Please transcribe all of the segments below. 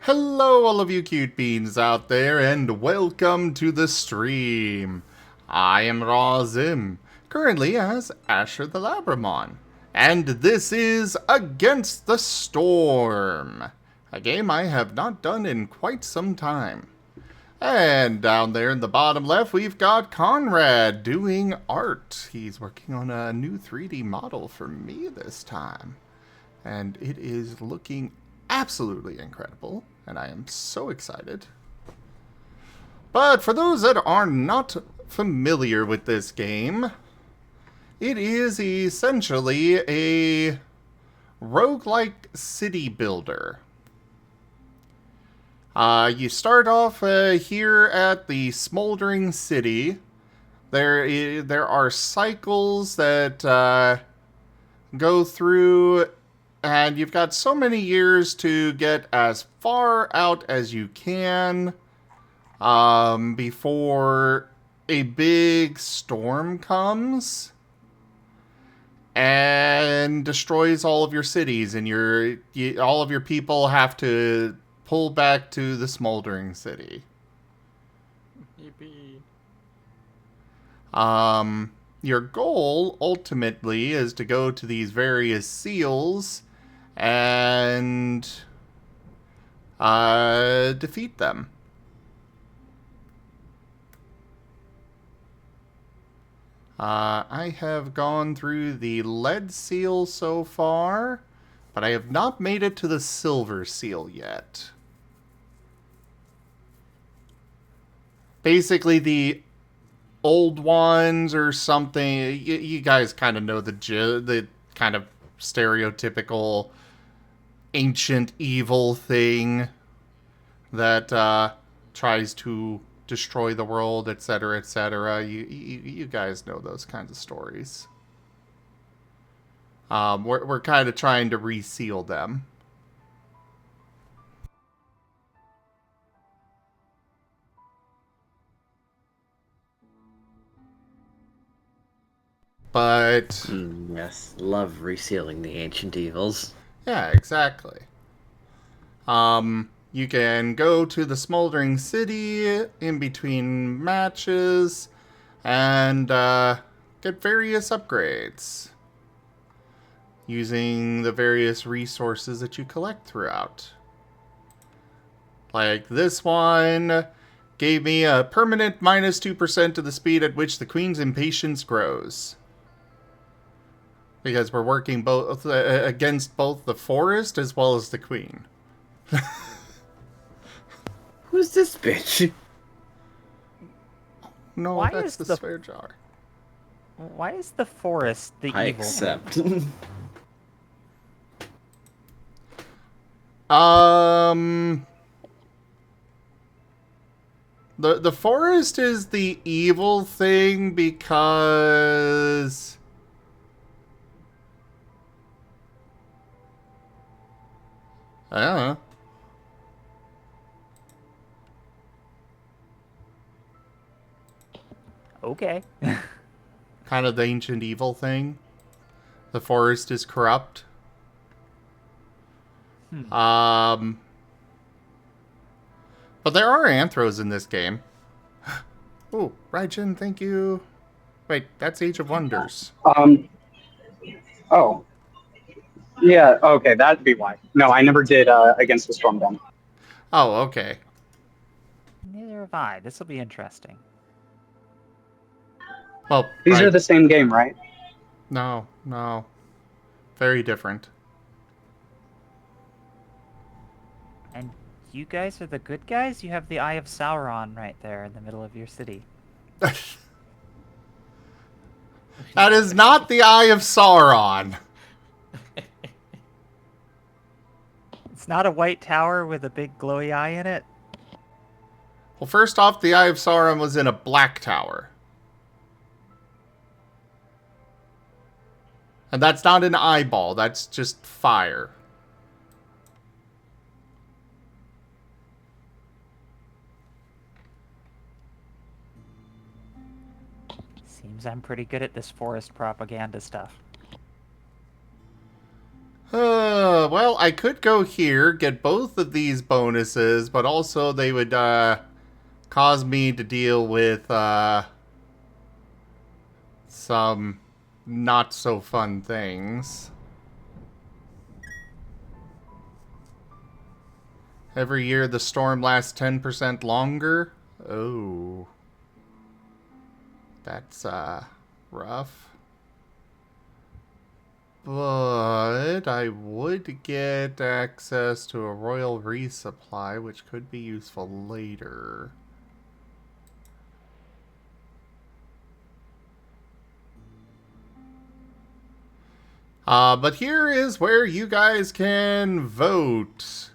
Hello, all of you cute beans out there, and welcome to the stream. I am Razim, currently as Asher the Labramon, and this is Against the Storm, a game I have not done in quite some time. And down there in the bottom left, we've got Conrad doing art. He's working on a new 3D model for me this time, and it is looking absolutely incredible, and I am so excited. But for those that are not familiar with this game, it is essentially a roguelike city builder. You start off here at the Smoldering City. There are cycles that go through, and you've got so many years to get as far out as you can before a big storm comes and destroys all of your cities, and all of your people have to pull back to the Smoldering City. Yippee. Your goal ultimately is to go to these various seals and defeat them. I have gone through the lead seal so far, but I have not made it to the silver seal yet. Basically, the old ones or something. You guys kind of know the kind of stereotypical ancient evil thing that tries to destroy the world, etc., etc. You guys know those kinds of stories. We're kind of trying to reseal them. But Yes, love resealing the ancient evils. yeah, exactly. You can go to the Smoldering City in between matches and get various upgrades using the various resources that you collect throughout. Like this one gave me a permanent minus 2% to the speed at which the Queen's impatience grows. Because we're working both against both the forest as well as the Queen. Who's this bitch? No, Why that's is the the- spare jar. Why is the forest the I evil? accept. The forest is the evil thing because I don't know. Okay. Kind of the ancient evil thing. The forest is corrupt. But there are anthros in this game. Oh, Raijin, thank you. Wait, that's Age of Wonders. Oh. Yeah, okay, that'd be why. No, I never did Against the Storm then. Oh, okay. Neither have I. This will be interesting. Well, These are the same game, right? No. Very different. And you guys are the good guys? You have the Eye of Sauron right there in the middle of your city. That is not the Eye of Sauron. It's not a white tower with a big glowy eye in it? Well, first off, the Eye of Sauron was in a black tower. And that's not an eyeball, that's just fire. Seems I'm pretty good at this forest propaganda stuff. Well, I could go here, get both of these bonuses, but also they would, cause me to deal with, some not so fun things. Every year the storm lasts 10% longer? Oh. That's, rough. But I would get access to a royal resupply, which could be useful later. But here is where you guys can vote.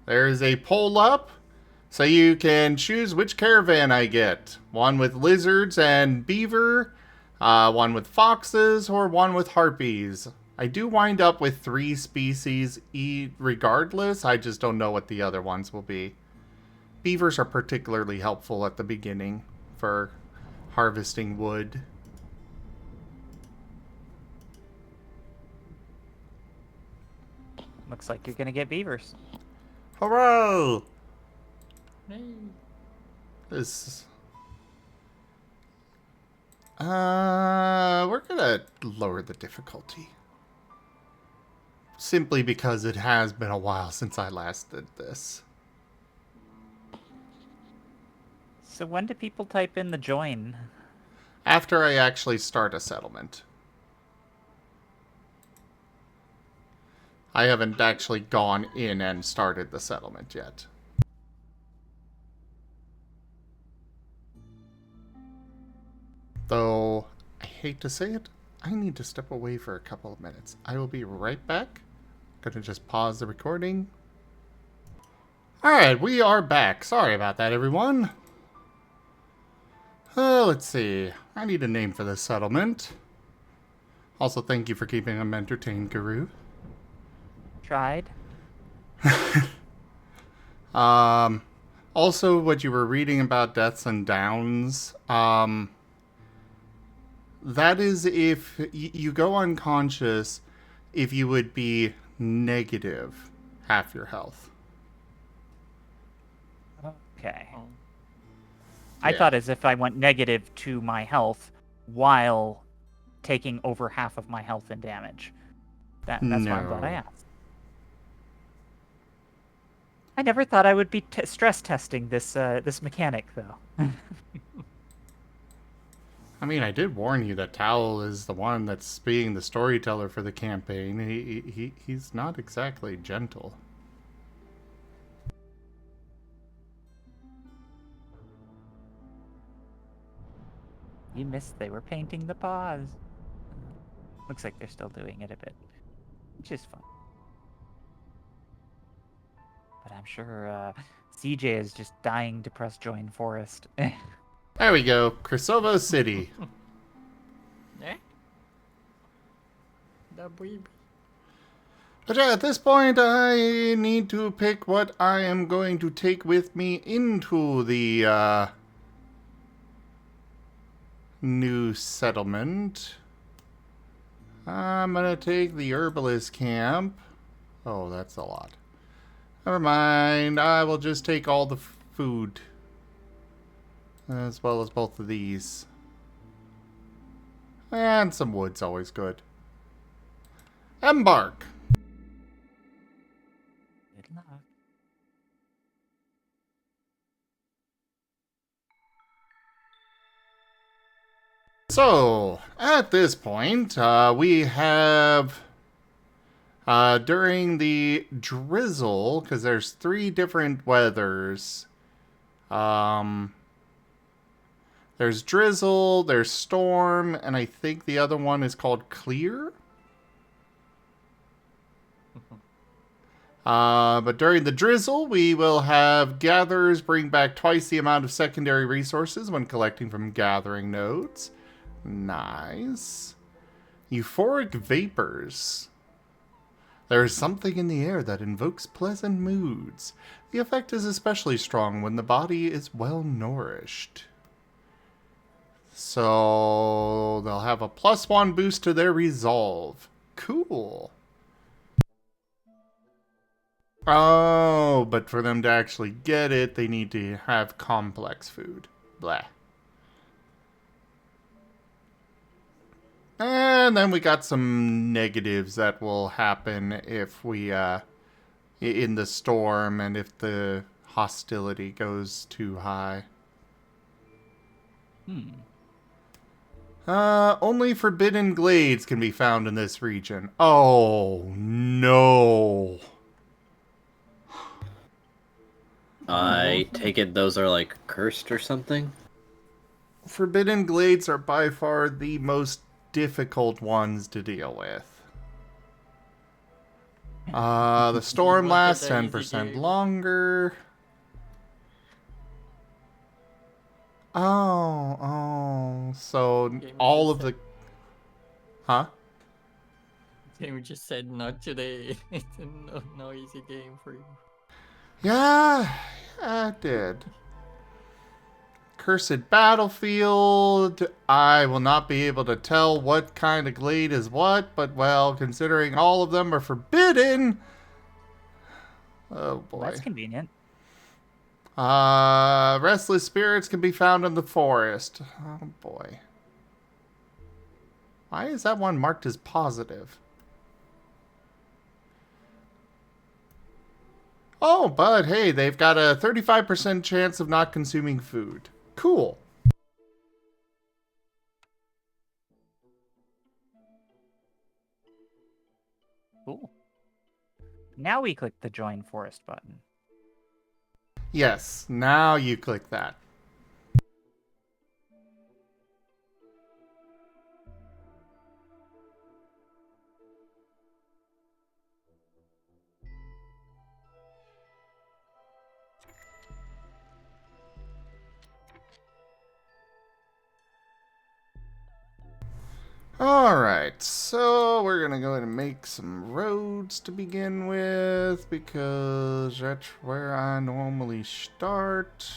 There's a poll up, so you can choose which caravan I get. One with lizards and beaver, one with foxes, or one with harpies. I do wind up with 3 species regardless, I just don't know what the other ones will be. Beavers are particularly helpful at the beginning for harvesting wood. Looks like you're gonna get beavers. Hooray! This... we're gonna lower the difficulty. Simply because it has been a while since I last did this. So when do people type in the join? After I actually start a settlement. I haven't actually gone in and started the settlement yet. Though, I hate to say it, I need to step away for a couple of minutes. I will be right back. Gonna just pause the recording. Alright, we are back. Sorry about that, everyone. Let's see. I need a name for this settlement. Also, thank you for keeping them entertained, Guru. Tried. Also, what you were reading about deaths and downs, that is if you go unconscious if you would be negative half your health. Okay. I Yeah. thought as if I went negative to my health while taking over half of my health in damage. That's why I'm glad I No. asked. I never thought I would be stress testing this this mechanic though. I mean, I did warn you that Towel is the one that's being the storyteller for the campaign. He's not exactly gentle. You missed. They were painting the paws. Looks like they're still doing it a bit, which is fun. But I'm sure CJ is just dying to press join forest. There we go. Kosovo City. Eh? The baby. But yeah, at this point, I need to pick what I am going to take with me into the new settlement. I'm gonna take the herbalist camp. Oh, that's a lot. Never mind. I will just take all the food. As well as both of these. And some wood's always good. Embark! Good luck. So, at this point, we have, during the drizzle, because there's 3 different weathers. There's drizzle, there's storm, and I think the other one is called clear. But during the drizzle, we will have gatherers bring back twice the amount of secondary resources when collecting from gathering nodes. Nice. Euphoric vapors. There is something in the air that invokes pleasant moods. The effect is especially strong when the body is well nourished. So they'll have a +1 boost to their resolve. Cool. Oh, but for them to actually get it, they need to have complex food. Blah. And then we got some negatives that will happen if we, in the storm and if the hostility goes too high. Only forbidden glades can be found in this region. Oh, no. I take it those are like cursed or something? Forbidden glades are by far the most difficult ones to deal with. The storm You wanted lasts an easy 10% game. longer. So Game all just of the... Huh? Game just said not today. It's no easy game for you. Yeah, I did. Cursed battlefield. I will not be able to tell what kind of glade is what, but well, considering all of them are forbidden... Oh boy. Well, that's convenient. Restless spirits can be found in the forest. Oh boy. Why is that one marked as positive? Oh, but hey, they've got a 35% chance of not consuming food. Cool. Cool. Now we click the join forest button. Yes, now you click that. Alright, so we're gonna go ahead and make some roads to begin with, because that's where I normally start.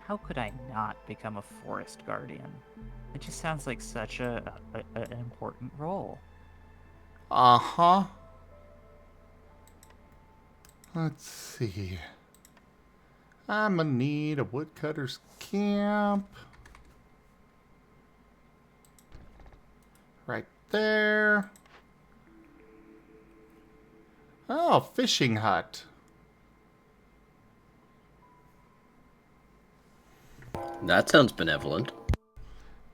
How could I not become a forest guardian? It just sounds like such an important role. Uh-huh. Let's see. I'm gonna need a woodcutter's camp. Right there. Oh, fishing hut. That sounds benevolent.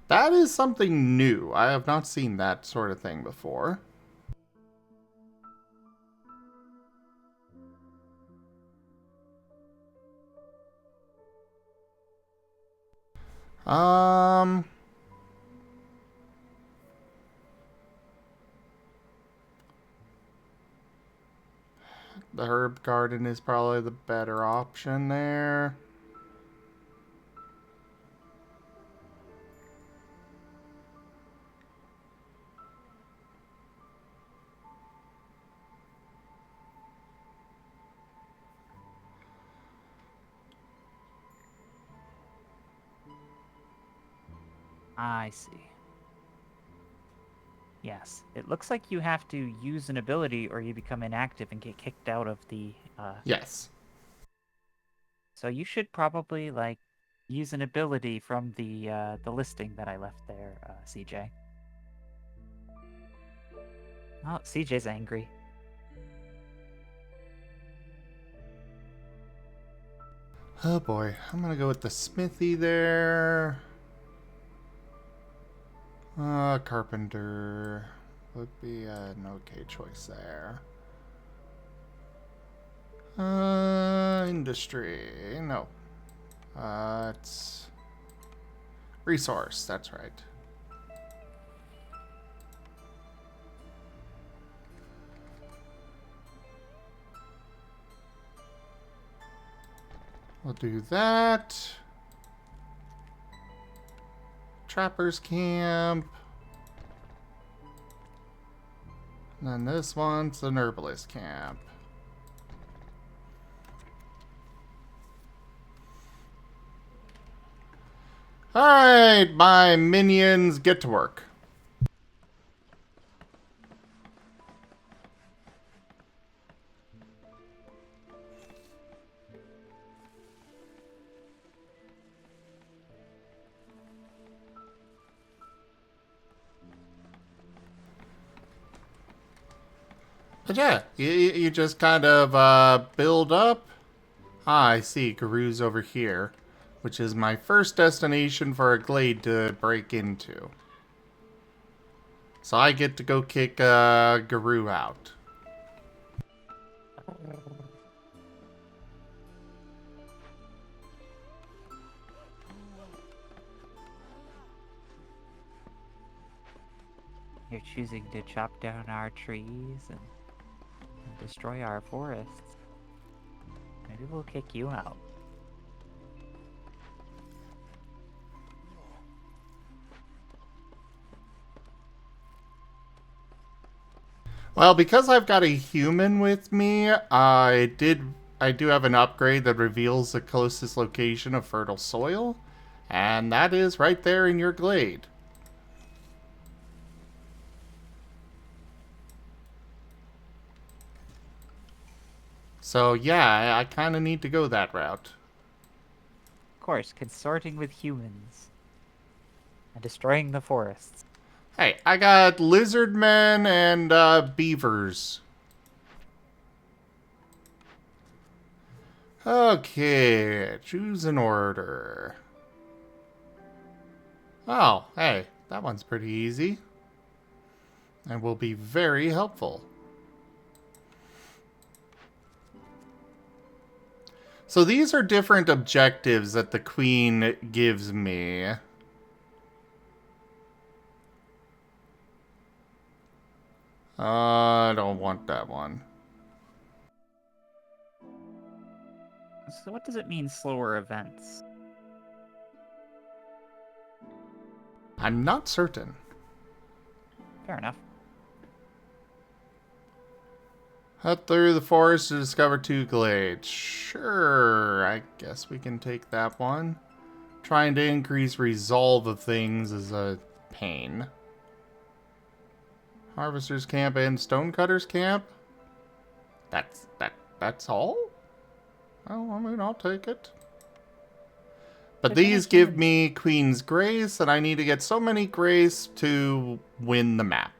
That is something new. I have not seen that sort of thing before. Um... The herb garden is probably the better option there. I see. Yes, it looks like you have to use an ability or you become inactive and get kicked out of the, Yes. So you should probably, like, use an ability from the listing that I left there, CJ. Oh, CJ's angry. Oh boy, I'm gonna go with the smithy there. Carpenter would be an okay choice there. Industry, no. It's resource, that's right. We'll do that. Trapper's camp. And then this one's an herbalist camp. Alright, my minions, get to work. But yeah, you just kind of build up. Ah, I see. Garu's over here, which is my first destination for a glade to break into. So I get to go kick Garu out. You're choosing to chop down our trees and destroy our forests. Maybe we'll kick you out. Well, because I've got a human with me, I do have an upgrade that reveals the closest location of fertile soil, and that is right there in your glade. So yeah, I kind of need to go that route. Of course, consorting with humans and destroying the forests. Hey, I got lizard men and beavers. Okay, choose an order. Oh, hey, that one's pretty easy. And will be very helpful. So these are different objectives that the queen gives me. I don't want that one. So what does it mean, slower events? I'm not certain. Fair enough. Head through the forest to discover 2 glades. Sure, I guess we can take that one. Trying to increase resolve of things is a pain. Harvester's camp and stonecutter's camp? That's all? Oh, I mean, I'll take it. But these give me Queen's Grace, and I need to get so many grace to win the map.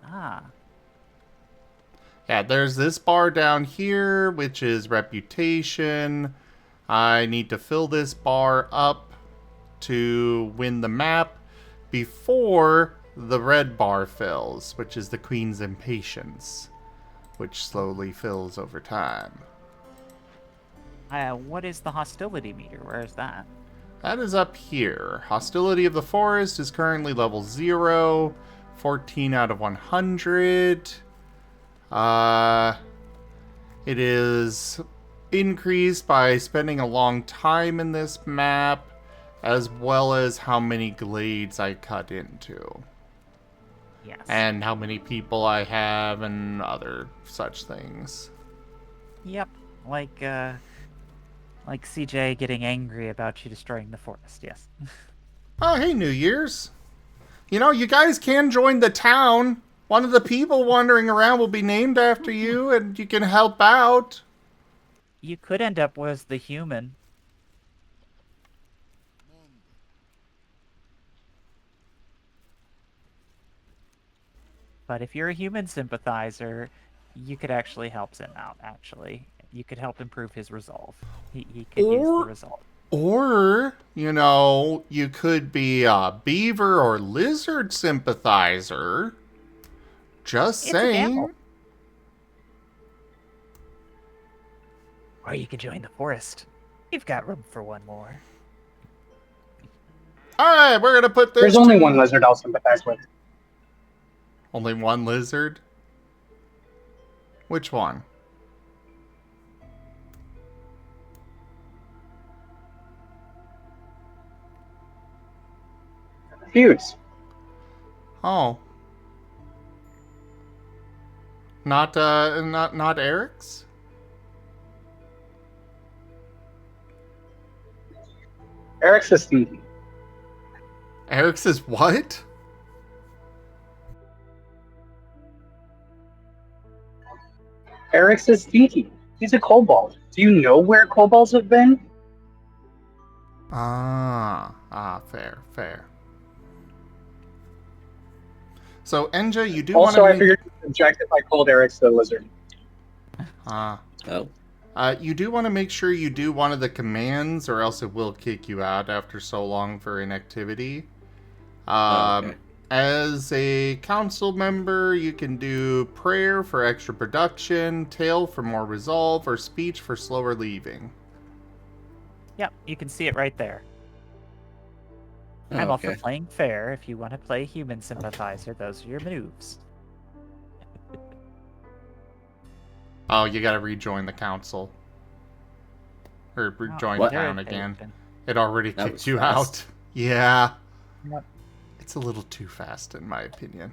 Ah. Yeah, there's this bar down here, which is reputation. I need to fill this bar up to win the map before the red bar fills, which is the Queen's Impatience, which slowly fills over time. What is the hostility meter? Where is that? That is up here. Hostility of the Forest is currently level 0, 14 out of 100. It is increased by spending a long time in this map, as well as how many glades I cut into. Yes. And how many people I have, and other such things. Yep. Like CJ getting angry about you destroying the forest, yes. Oh, hey, New Year's. You know, you guys can join the town. One of the people wandering around will be named after you, and you can help out. You could end up as the human. But if you're a human sympathizer, you could actually help Zim out, actually. You could help improve his resolve. He could use the resolve. Or, you know, you could be a beaver or lizard sympathizer. Just It's a gamble. saying. Or you could join the forest. You've got room for one more. Alright, we're gonna put this. There's only one lizard I'll sympathize with. Only one lizard? Which one? Feuds. Oh. Not Eric's? Eric's is sneaky. Eric's is what? Eric's is sneaky. He's a kobold. Do you know where kobolds have been? Fair. So, Enja, you do want Also, to I make... figured to object if I called Eric's the lizard. Ah. Oh. You do want to make sure you do one of the commands, or else it will kick you out after so long for inactivity. Okay. As a council member, you can do prayer for extra production, tail for more resolve, or speech for slower leaving. Yep, you can see it right there. Oh, I'm also okay. playing fair. If you want to play human sympathizer, those are your moves. Oh, you gotta rejoin the council. Or Oh, rejoin What? town there again. been. It already That kicked was you fast. out. Yeah. Yep. It's a little too fast, in my opinion.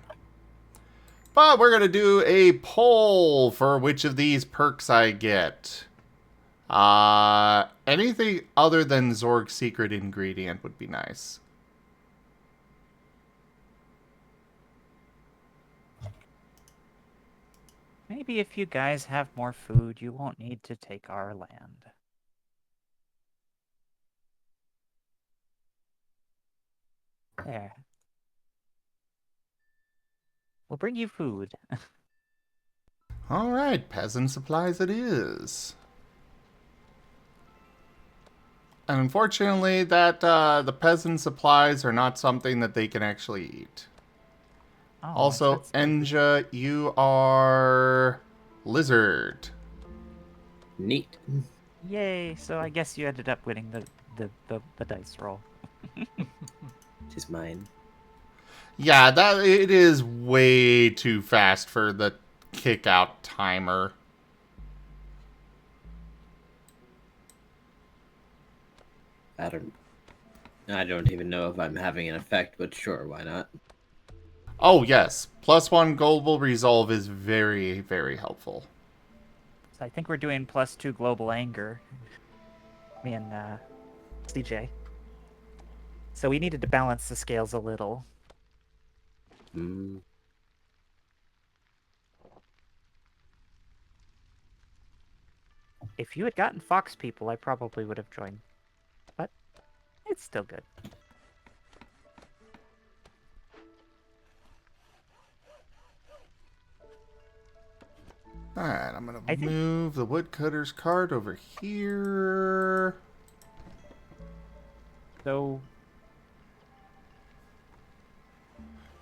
But we're gonna do a poll for which of these perks I get. Anything other than Zorg's secret ingredient would be nice. Maybe if you guys have more food, you won't need to take our land. There. We'll bring you food. Alright, peasant supplies it is. And unfortunately, the peasant supplies are not something that they can actually eat. Oh, Also, that's good. Enja, you are lizard. Neat. Yay! So I guess you ended up winning the dice roll. Which is mine. Yeah, that it is way too fast for the kick out timer. I don't even know if I'm having an effect, but sure, why not? Oh yes, +1 global resolve is very, very helpful. So I think we're doing +2 global anger. Me and CJ. So we needed to balance the scales a little. Hmm. If you had gotten fox people, I probably would have joined. But it's still good. Alright, I'm gonna I think- move the woodcutter's cart over here. So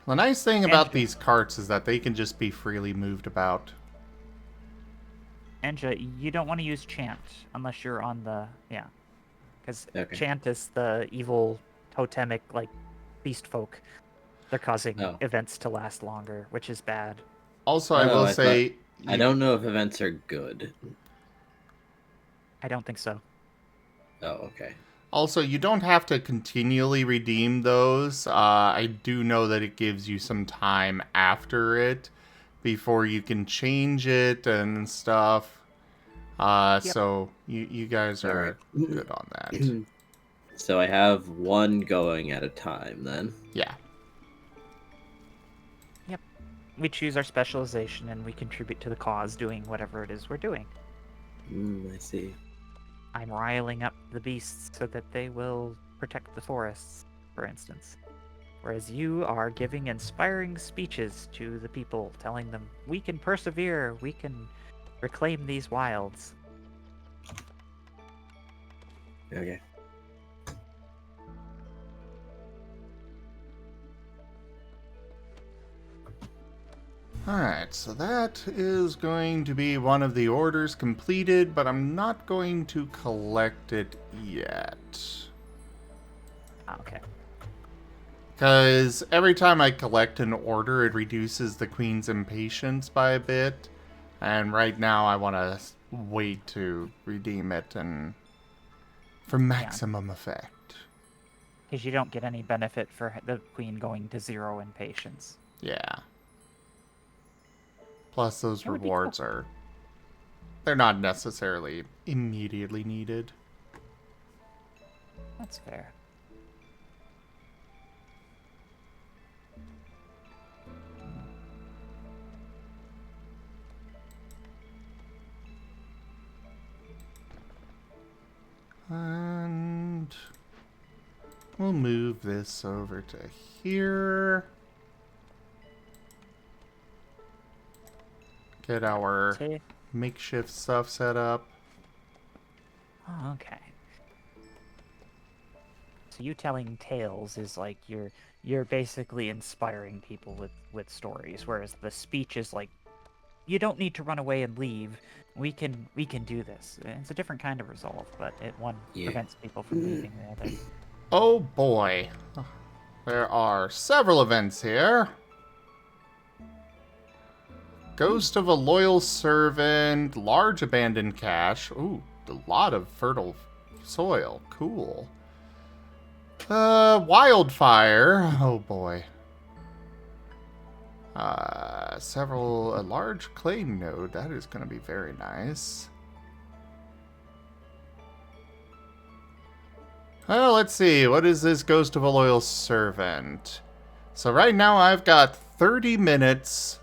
The nice thing about Enja. these carts is that they can just be freely moved about. Enja, you don't want to use chant unless you're on the because Okay. chant is the evil totemic like beast folk. They're causing Oh. events to last longer, which is bad. Also, I Oh, will I say... I don't know if events are good. I don't think so. Oh, okay. Also, you don't have to continually redeem those. I do know that it gives you some time after it before you can change it and stuff. Yep. So you guys are Alright. good on that. So I have one going at a time then. Yeah. We choose our specialization and we contribute to the cause doing whatever it is we're doing. I see. I'm riling up the beasts so that they will protect the forests, for instance. Whereas you are giving inspiring speeches to the people, telling them, we can persevere, we can reclaim these wilds. Okay. Alright, so that is going to be one of the orders completed, but I'm not going to collect it yet. Okay. Because every time I collect an order, it reduces the queen's impatience by a bit. And right now I want to wait to redeem it and for maximum effect. Because you don't get any benefit for the queen going to 0 in patience. Yeah. Plus those That would be rewards are... They're not necessarily immediately needed. That's fair. And we'll move this over to here. get our Ta- makeshift stuff set up. Oh, okay. So you telling tales is like you're basically inspiring people with stories, whereas the speech is like you don't need to run away and leave. We can do this. It's a different kind of resolve, but one Yeah. prevents people from leaving the other. Oh boy. There are several events here. Ghost of a loyal servant, large abandoned cache. Ooh, a lot of fertile soil. Cool. Wildfire. Oh boy. A large clay node. That is going to be very nice. Well, let's see. What is this Ghost of a Loyal Servant? So right now I've got 30 minutes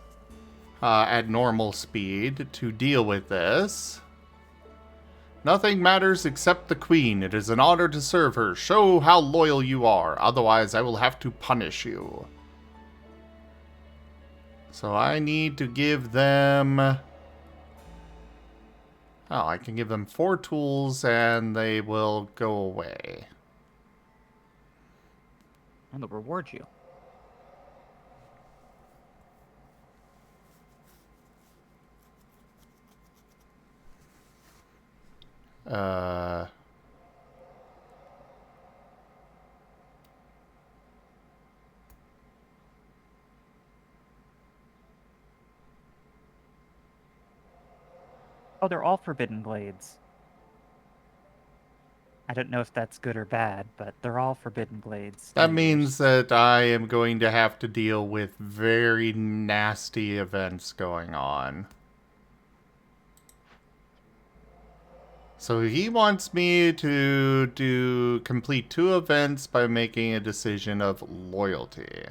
at normal speed to deal with this. Nothing matters except the queen. It is an honor to serve her. Show how loyal you are. Otherwise, I will have to punish you. So I need to give them... Oh, I can give them 4 tools and they will go away. And they'll reward you. Oh, they're all Forbidden Glades. I don't know if that's good or bad, but they're all Forbidden Glades. That means that I am going to have to deal with very nasty events going on. So he wants me to complete 2 events by making a decision of loyalty.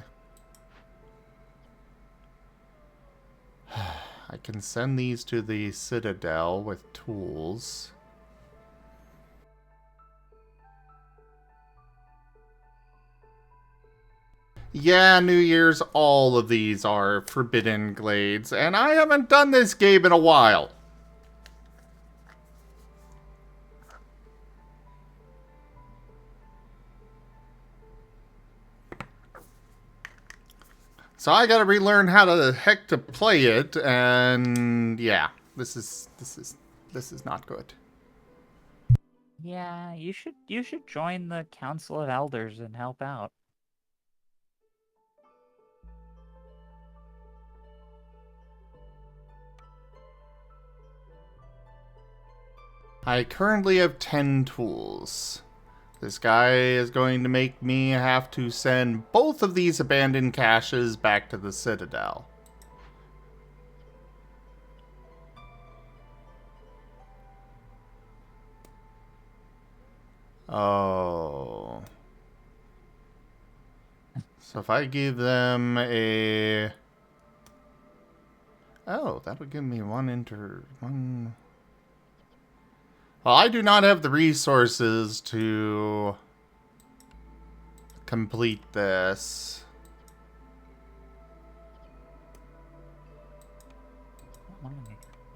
I can send these to the Citadel with tools. Yeah, New Year's, all of these are Forbidden Glades, and I haven't done this game in a while. So I gotta relearn how the heck to play it, and yeah, this is not good. Yeah, you should join the Council of Elders and help out. I currently have 10 tools. This guy is going to make me have to send both of these abandoned caches back to the Citadel. Oh. So if I give them a... Oh, that would give me one... Well, I do not have the resources to complete this.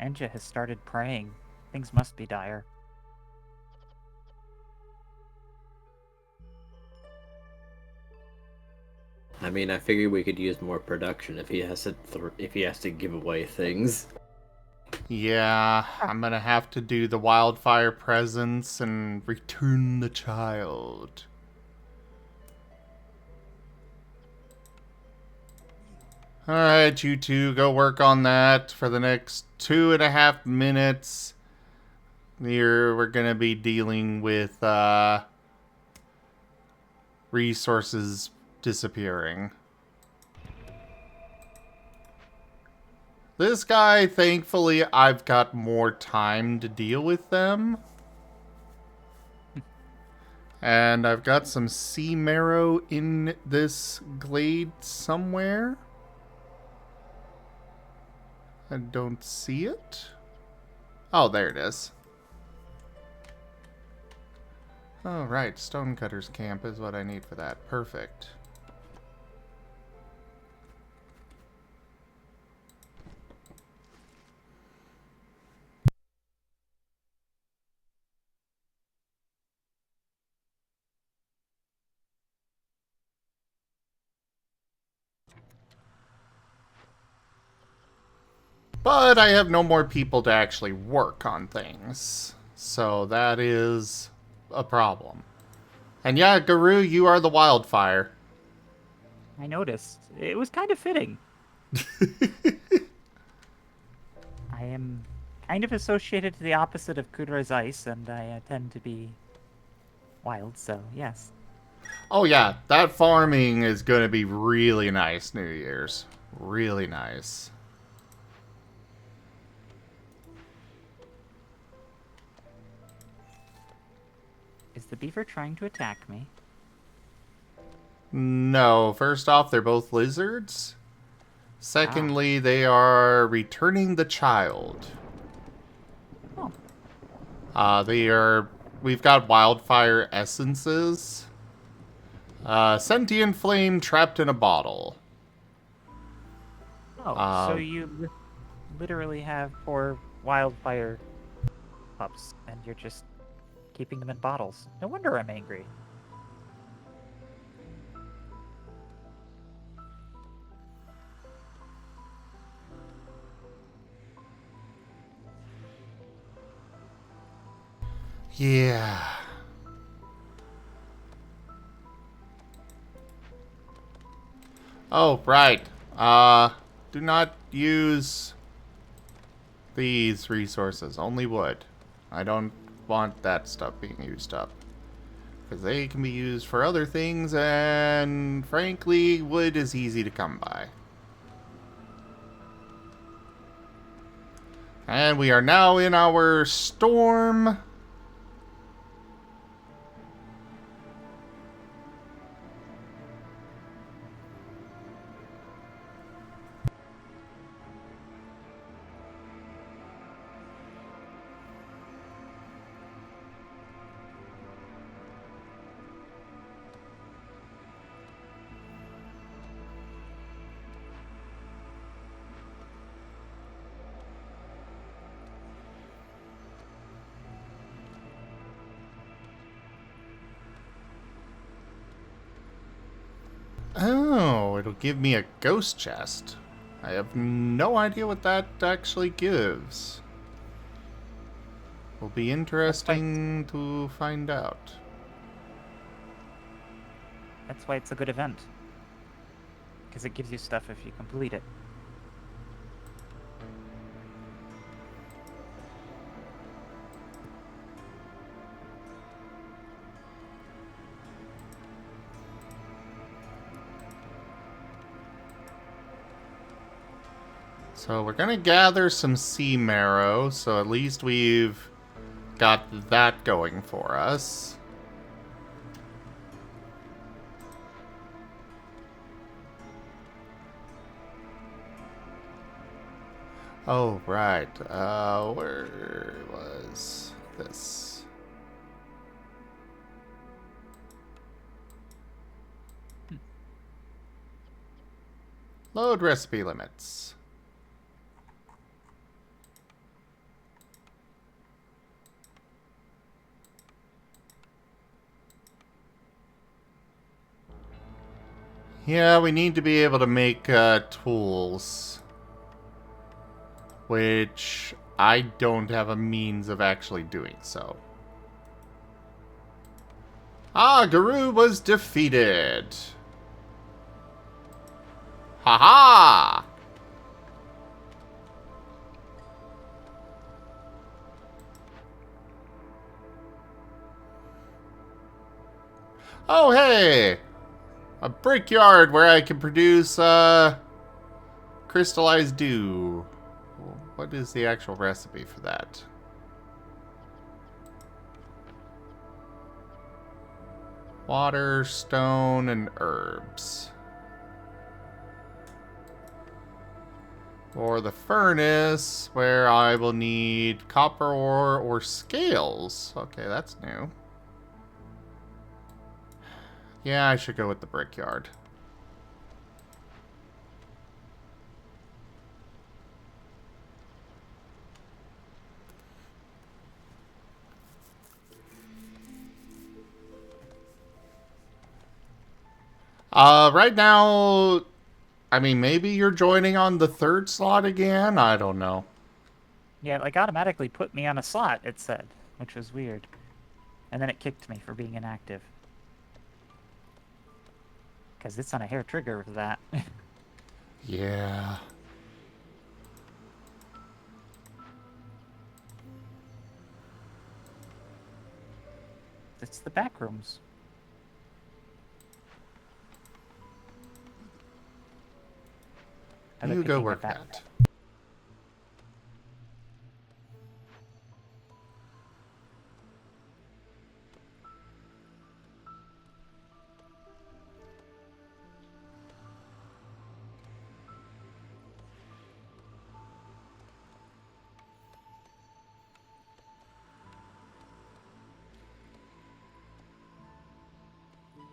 Enja has started praying. Things must be dire. I mean, I figured we could use more production if he has to give away things. Yeah, I'm gonna have to do the wildfire presence and return the child. Alright, you two, go work on that for the next 2.5 minutes. We're gonna be dealing with resources disappearing. This guy, thankfully, I've got more time to deal with them. And I've got some sea marrow in this glade somewhere. I don't see it. Oh, there it is. Oh, right. Stonecutter's camp is what I need for that. Perfect. But I have no more people to actually work on things. So that is a problem. And yeah, Guru, you are the wildfire. I noticed. It was kind of fitting. I am kind of associated to the opposite of Kudra's ice, and I tend to be wild, so yes. Oh yeah, that farming is going to be really nice New Year's. Really nice. Is the beaver trying to attack me? No, first off, they're both lizards. Secondly, they are returning the child. Oh, They are... We've got wildfire essences. Sentient flame trapped in a bottle. oh, so you literally have 4 wildfire pups, and you're just keeping them in bottles. No wonder I'm angry. Yeah. Oh, right. Do not use these resources. Only wood. I don't want that stuff being used up. Because they can be used for other things, and frankly, wood is easy to come by. And we are now in our storm. Oh, it'll give me a ghost chest. I have no idea what that actually gives. Will be interesting to find out. That's why it's a good event. Because it gives you stuff if you complete it. So we're gonna gather some sea marrow, so at least we've got that going for us. Oh, right. Where was this? Load recipe limits. Yeah, we need to be able to make tools. Which I don't have a means of actually doing so. Ah, Guru was defeated. Haha! Oh, hey! A brickyard where I can produce, crystallized dew. What is the actual recipe for that? Water, stone, and herbs. For the furnace, where I will need copper ore or scales. Okay, that's new. Yeah, I should go with the brickyard. Right now, I mean, maybe you're joining on the 3rd slot again? I don't know. Yeah, it, like, automatically put me on a slot, it said, which was weird. And then it kicked me for being inactive. Because it's on a hair trigger for that. Yeah. It's the back rooms. Are they You go picking work up that.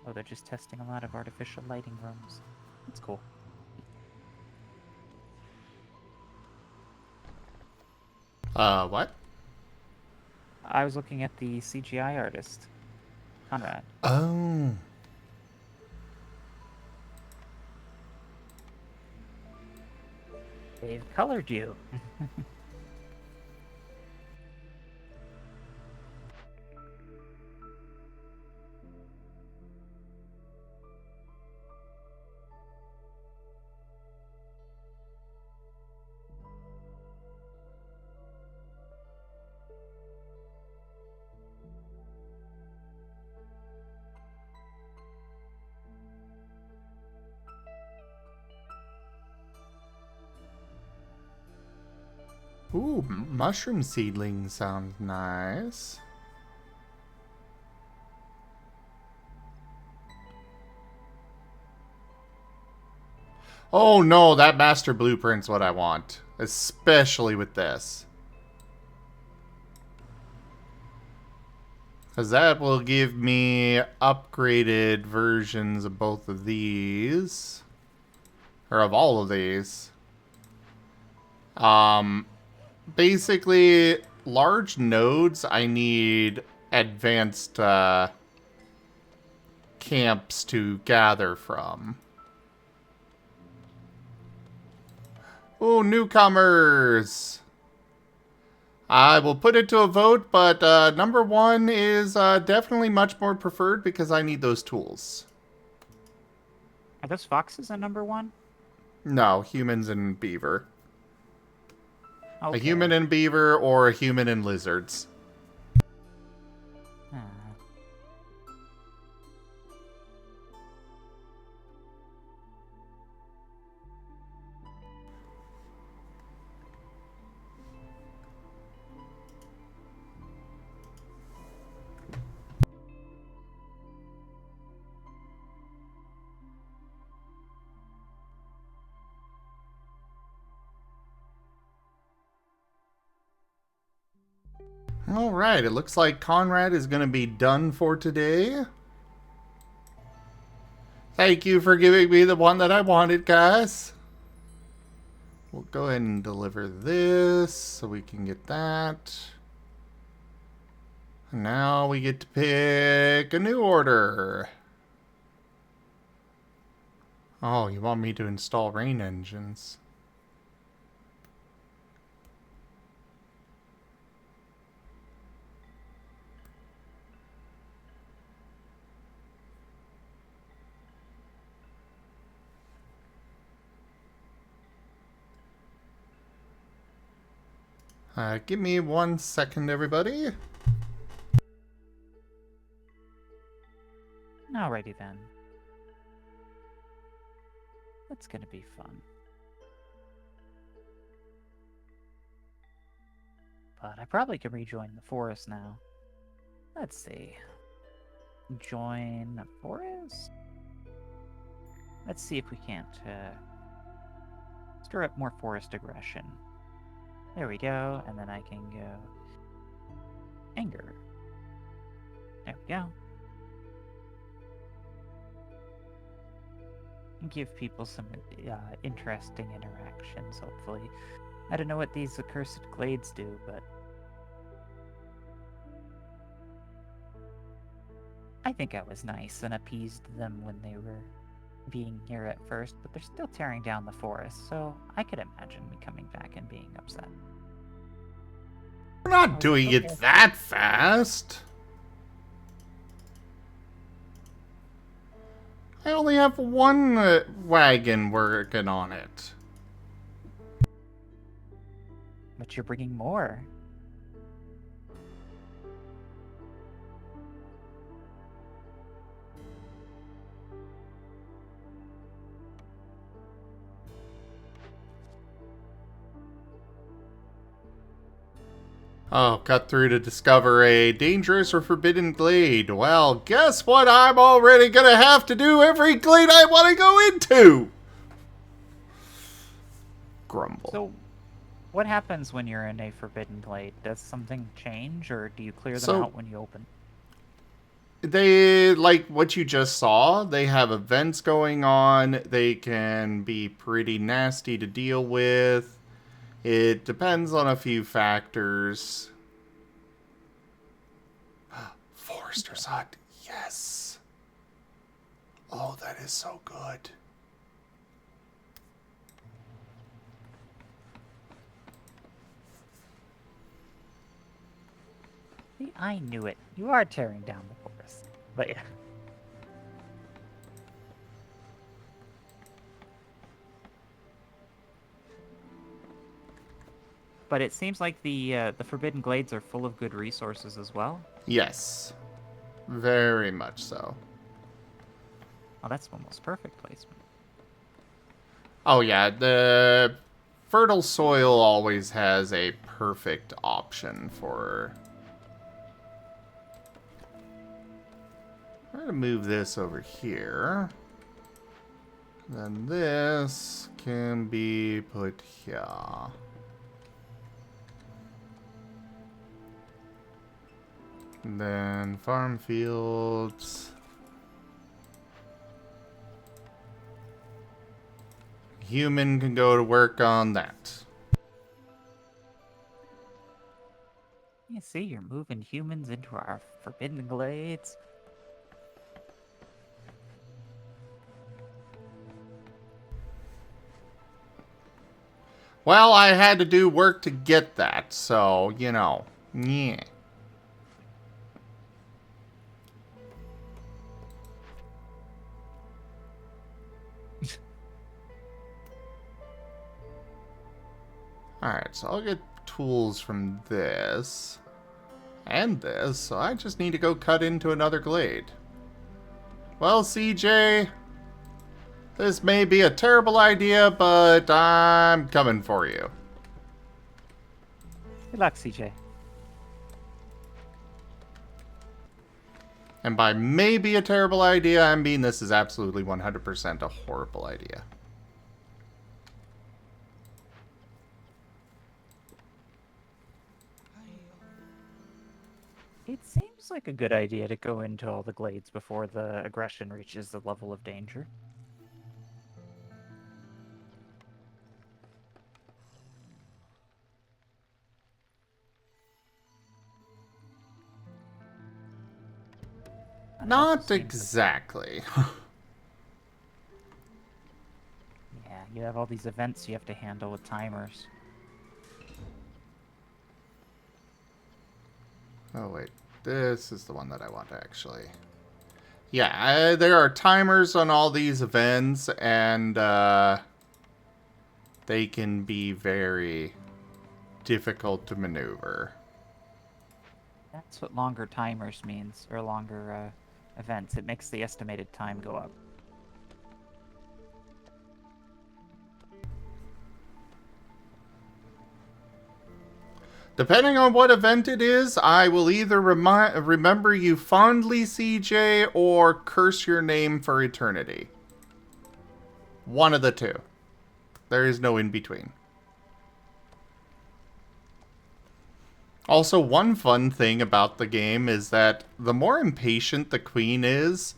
Oh, they're just testing a lot of artificial lighting rooms. That's cool. What? I was looking at the CGI artist, Conrad. Oh. They've colored you. Ooh, mushroom seedling sounds nice. Oh no, that master blueprint's what I want. Especially with this. Because that will give me upgraded versions of both of these. Or of all of these. Basically, large nodes, I need advanced camps to gather from. Ooh, newcomers! I will put it to a vote, but number 1 is definitely much more preferred because I need those tools. Are those foxes on number 1? No, humans and beaver. Okay. A human and beaver or a human and lizards. Ah. Alright, it looks like Conrad is going to be done for today. Thank you for giving me the one that I wanted, guys. We'll go ahead and deliver this so we can get that. And now we get to pick a new order. Oh, you want me to install rain engines? Give me 1 second, everybody. Alrighty then. That's gonna be fun. But I probably could rejoin the forest now. Let's see. Join the forest? Let's see if we can't stir up more forest aggression. There we go, and then I can go anger. There we go. And give people some interesting interactions, hopefully. I don't know what these accursed glades do, but I think I was nice and appeased them when they were being here at first, but they're still tearing down the forest, so I could imagine me coming back and being upset. We're not Oh, doing okay. it that fast. I only have one wagon working on it. But you're bringing more. Oh, cut through to discover a dangerous or forbidden glade. Well, guess what I'm already gonna have to do every glade I want to go into! Grumble. So, what happens when you're in a forbidden glade? Does something change, or do you clear them So- out when you open? They, like what you just saw, they have events going on. They can be pretty nasty to deal with. It depends on a few factors. Forester's Hut, yes. Oh, that is so good. See, I knew it. You are tearing down the forest. But yeah. But it seems like the Forbidden Glades are full of good resources as well. Yes. Very much so. Oh, that's almost perfect placement. Oh yeah, the fertile soil always has a perfect option for... I'm going to move this over here. Then this can be put here. And then farm fields. Human can go to work on that. You see, you're moving humans into our Forbidden Glades. Well, I had to do work to get that, so, you know, yeah. Alright, so I'll get tools from this and this, so I just need to go cut into another glade. Well, CJ, this may be a terrible idea, but I'm coming for you. Good luck, CJ. And by maybe a terrible idea, I mean this is absolutely 100% a horrible idea. It seems like a good idea to go into all the glades before the aggression reaches the level of danger. That also Not seems- exactly. Yeah, you have all these events you have to handle with timers. Oh, wait. This is the one that I want, actually. Yeah, there are timers on all these events, and they can be very difficult to maneuver. That's what longer timers means, or longer events. It makes the estimated time go up. Depending on what event it is, I will either remember you fondly, CJ, or curse your name for eternity. One of the two. There is no in between. Also, one fun thing about the game is that the more impatient the queen is,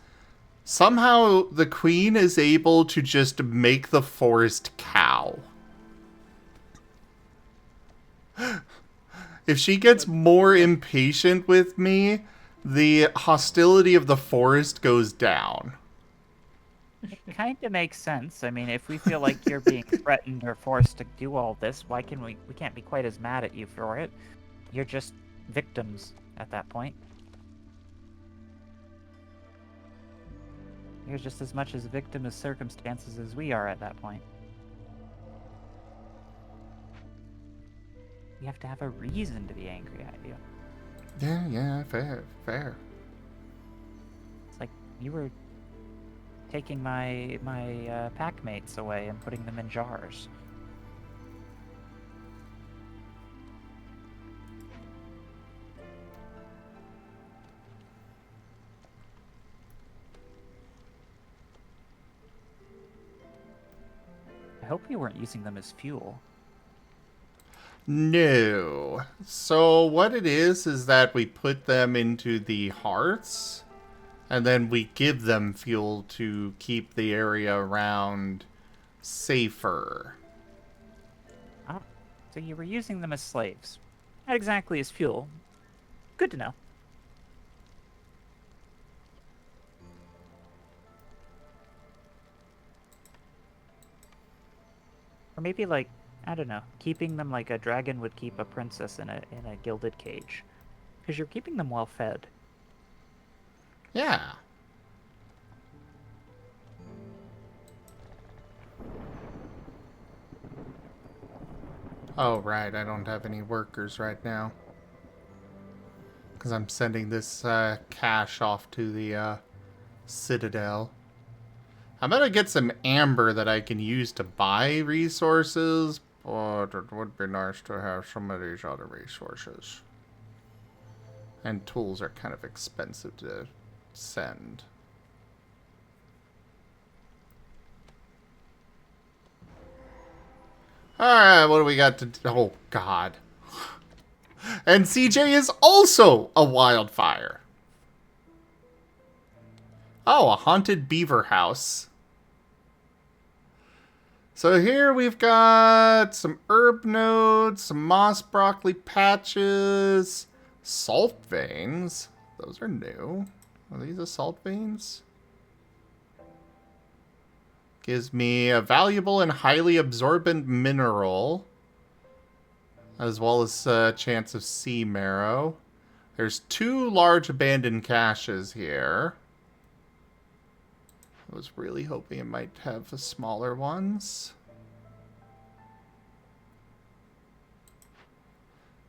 somehow the queen is able to just make the forest cow. If she gets more impatient with me, the hostility of the forest goes down. It kind of makes sense. I mean, if we feel like you're being threatened or forced to do all this, why can we can't be quite as mad at you for it. You're just victims at that point. You're just as much as a victim of circumstances as we are at that point. You have to have a reason to be angry at you. Yeah, fair. It's like you were taking my pack mates away and putting them in jars. I hope you weren't using them as fuel. No. So what it is that we put them into the hearts, and then we give them fuel to keep the area around safer. Oh, so you were using them as slaves. Not exactly as fuel. Good to know. Or maybe like, I don't know, keeping them like a dragon would keep a princess in a gilded cage. Because you're keeping them well fed. Yeah. Oh, right. I don't have any workers right now. Because I'm sending this cash off to the Citadel. I'm gonna get some amber that I can use to buy resources, but it would be nice to have some of these other resources. And tools are kind of expensive to send. Alright, what do we got to do? Oh, God. And CJ is also a wildfire. Oh, a haunted beaver house. So here we've got some herb nodes, some moss broccoli patches, salt veins. Those are new. Are these the salt veins? Gives me a valuable and highly absorbent mineral, as well as a chance of sea marrow. There's 2 large abandoned caches here. I was really hoping it might have the smaller ones.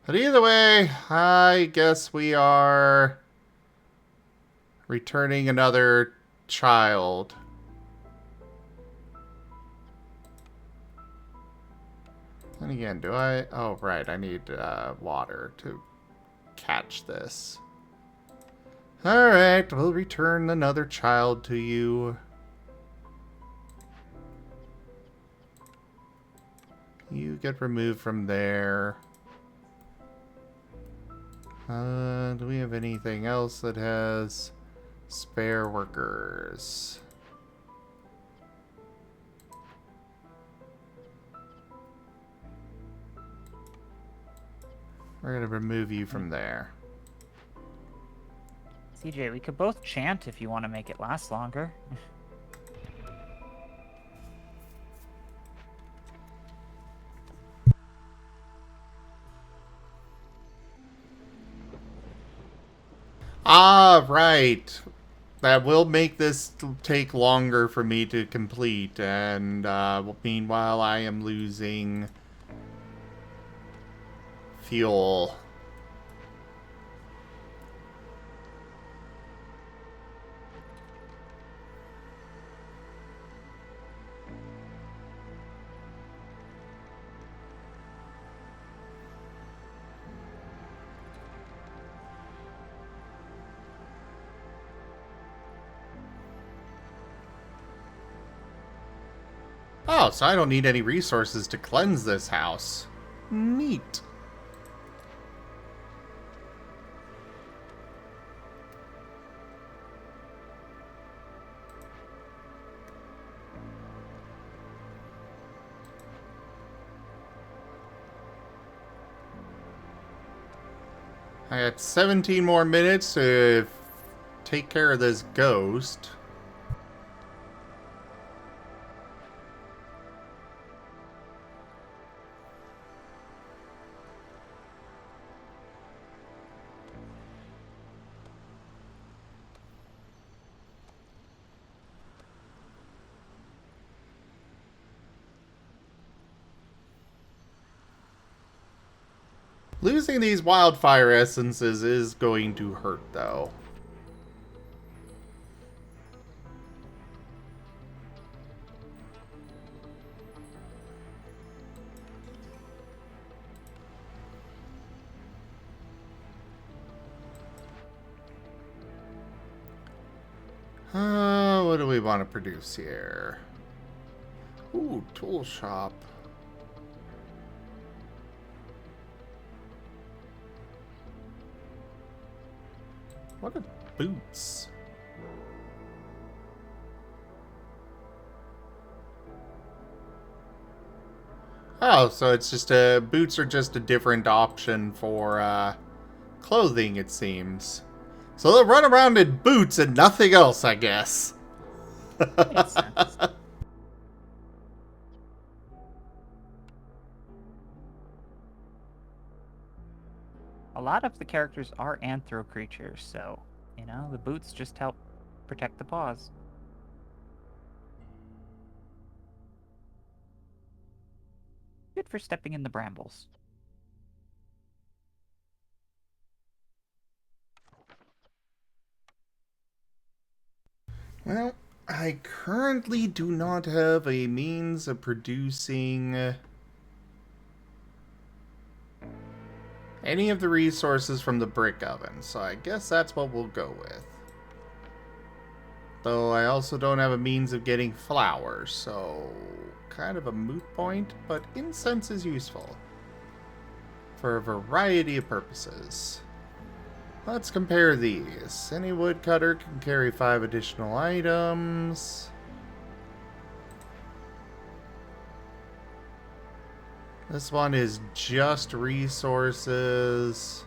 But either way, I guess we are returning another child. And again, do I? Oh, right. I need water to catch this. Alright, we'll return another child to you. You get removed from there. Do we have anything else that has spare workers? We're gonna remove you from there. CJ, we could both chant if you want to make it last longer. Ah, right. That will make this take longer for me to complete, and meanwhile I am losing fuel. Oh, so I don't need any resources to cleanse this house. Neat. I got 17 more minutes to take care of this ghost. Losing these wildfire essences is going to hurt, though. What do we want to produce here? Ooh, tool shop. What are boots? Oh, so it's just boots are just a different option for clothing, it seems. So they'll run around in boots and nothing else, I guess. Makes sense. A lot of the characters are anthro creatures, so, you know, the boots just help protect the paws. Good for stepping in the brambles. Well, I currently do not have a means of producing any of the resources from the brick oven, so I guess that's what we'll go with. Though I also don't have a means of getting flowers, so kind of a moot point, but incense is useful for a variety of purposes. Let's compare these. Any woodcutter can carry 5 additional items. This one is just resources.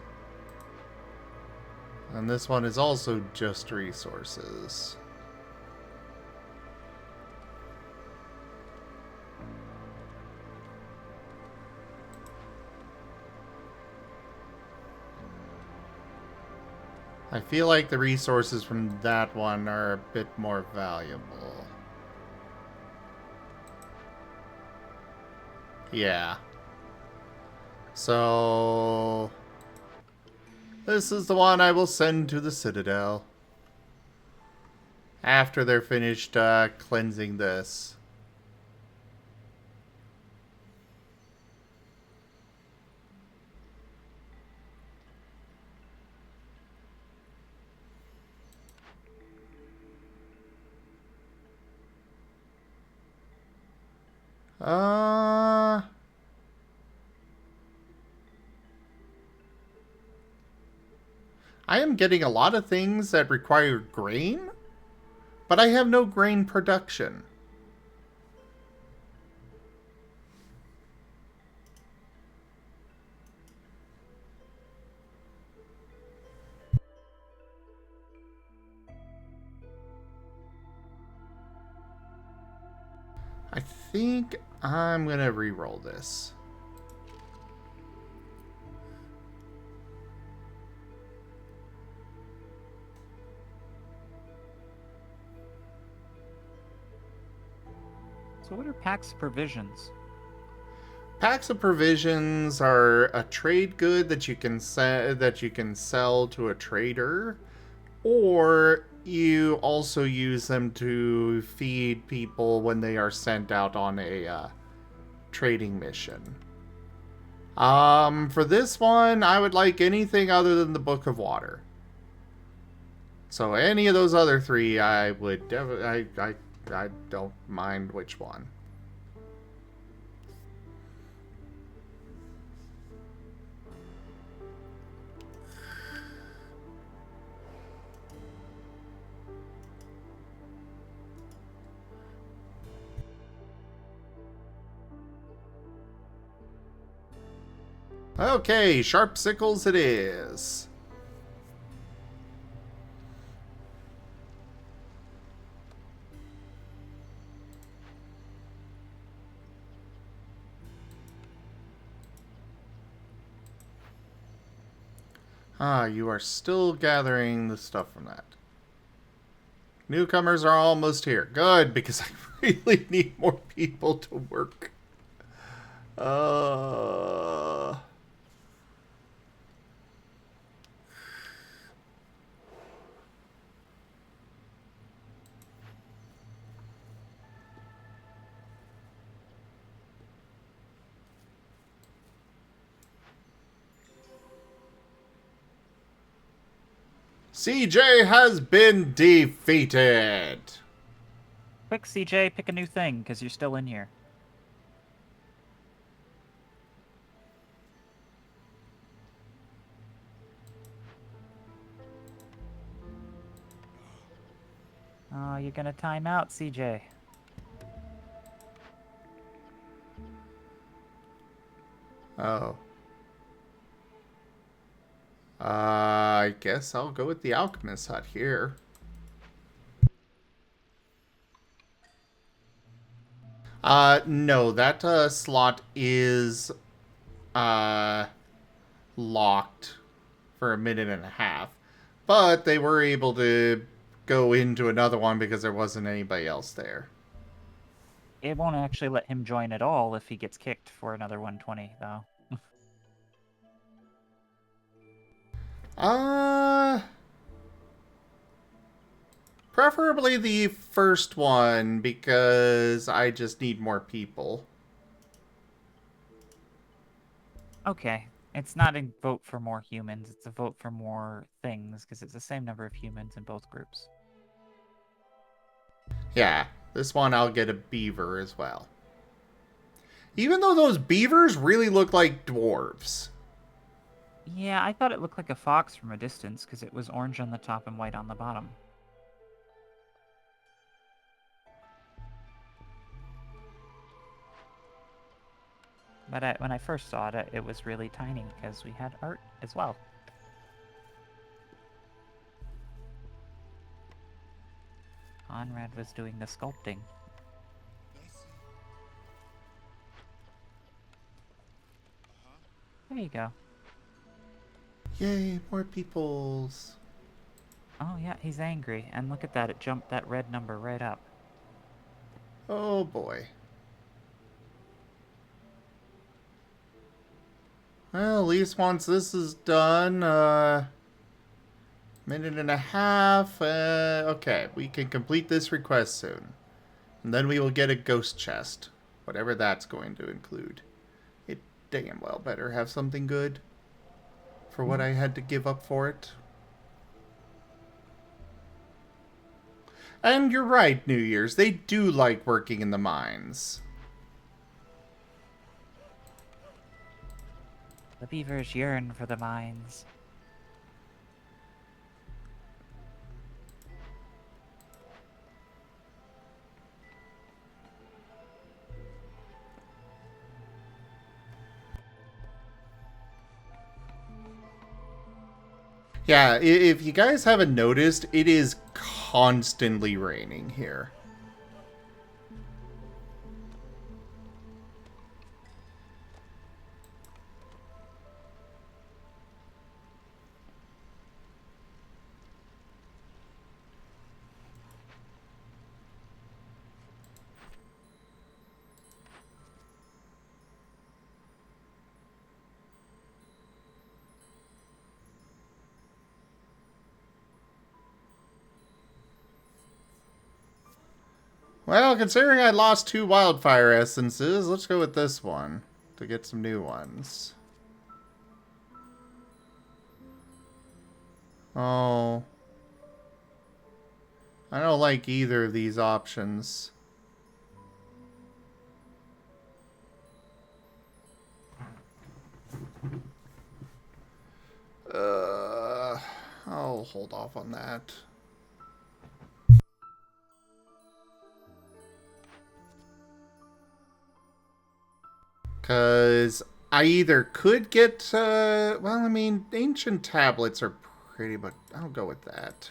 And this one is also just resources. I feel like the resources from that one are a bit more valuable. Yeah. So this is the one I will send to the Citadel after they're finished cleansing this. I am getting a lot of things that require grain, but I have no grain production. I think I'm gonna re-roll this. So what are packs of provisions? Packs of provisions are a trade good that you can sell to a trader, or you also use them to feed people when they are sent out on a trading mission. For this one, I would like anything other than the Book of Water. So any of those other 3, I would I don't mind which one. Okay, sharp sickles it is. Ah, you are still gathering the stuff from that. Newcomers are almost here. Good, because I really need more people to work. CJ has been defeated. Quick, CJ, pick a new thing, because you're still in here. Oh, you're gonna time out, CJ. Oh. I guess I'll go with the alchemist hut here. No, that slot is locked for a minute and a half. But they were able to go into another one because there wasn't anybody else there. It won't actually let him join at all if he gets kicked for another 120, though. Preferably the first one because I just need more people. Okay, it's not a vote for more humans, it's a vote for more things, because it's the same number of humans in both groups. Yeah, this one I'll get a beaver as well. Even though those beavers really look like dwarves. Yeah, I thought it looked like a fox from a distance, because it was orange on the top and white on the bottom. But when I first saw it, it was really tiny, because we had art as well. Conrad was doing the sculpting. There you go. Yay, more peoples. Oh yeah, he's angry. And look at that, it jumped that red number right up. Oh boy. Well, at least once this is done, minute and a half, okay, we can complete this request soon. And then we will get a ghost chest, whatever that's going to include. It damn well better have something good for what I had to give up for it. And you're right, New Year's, they do like working in the mines. The beavers yearn for the mines. Yeah, if you guys haven't noticed, it is constantly raining here. Well, considering I lost 2 wildfire essences, let's go with this one to get some new ones. Oh. I don't like either of these options. I'll hold off on that. Because I either could get, well, I mean, ancient tablets are pretty, but I'll go with that.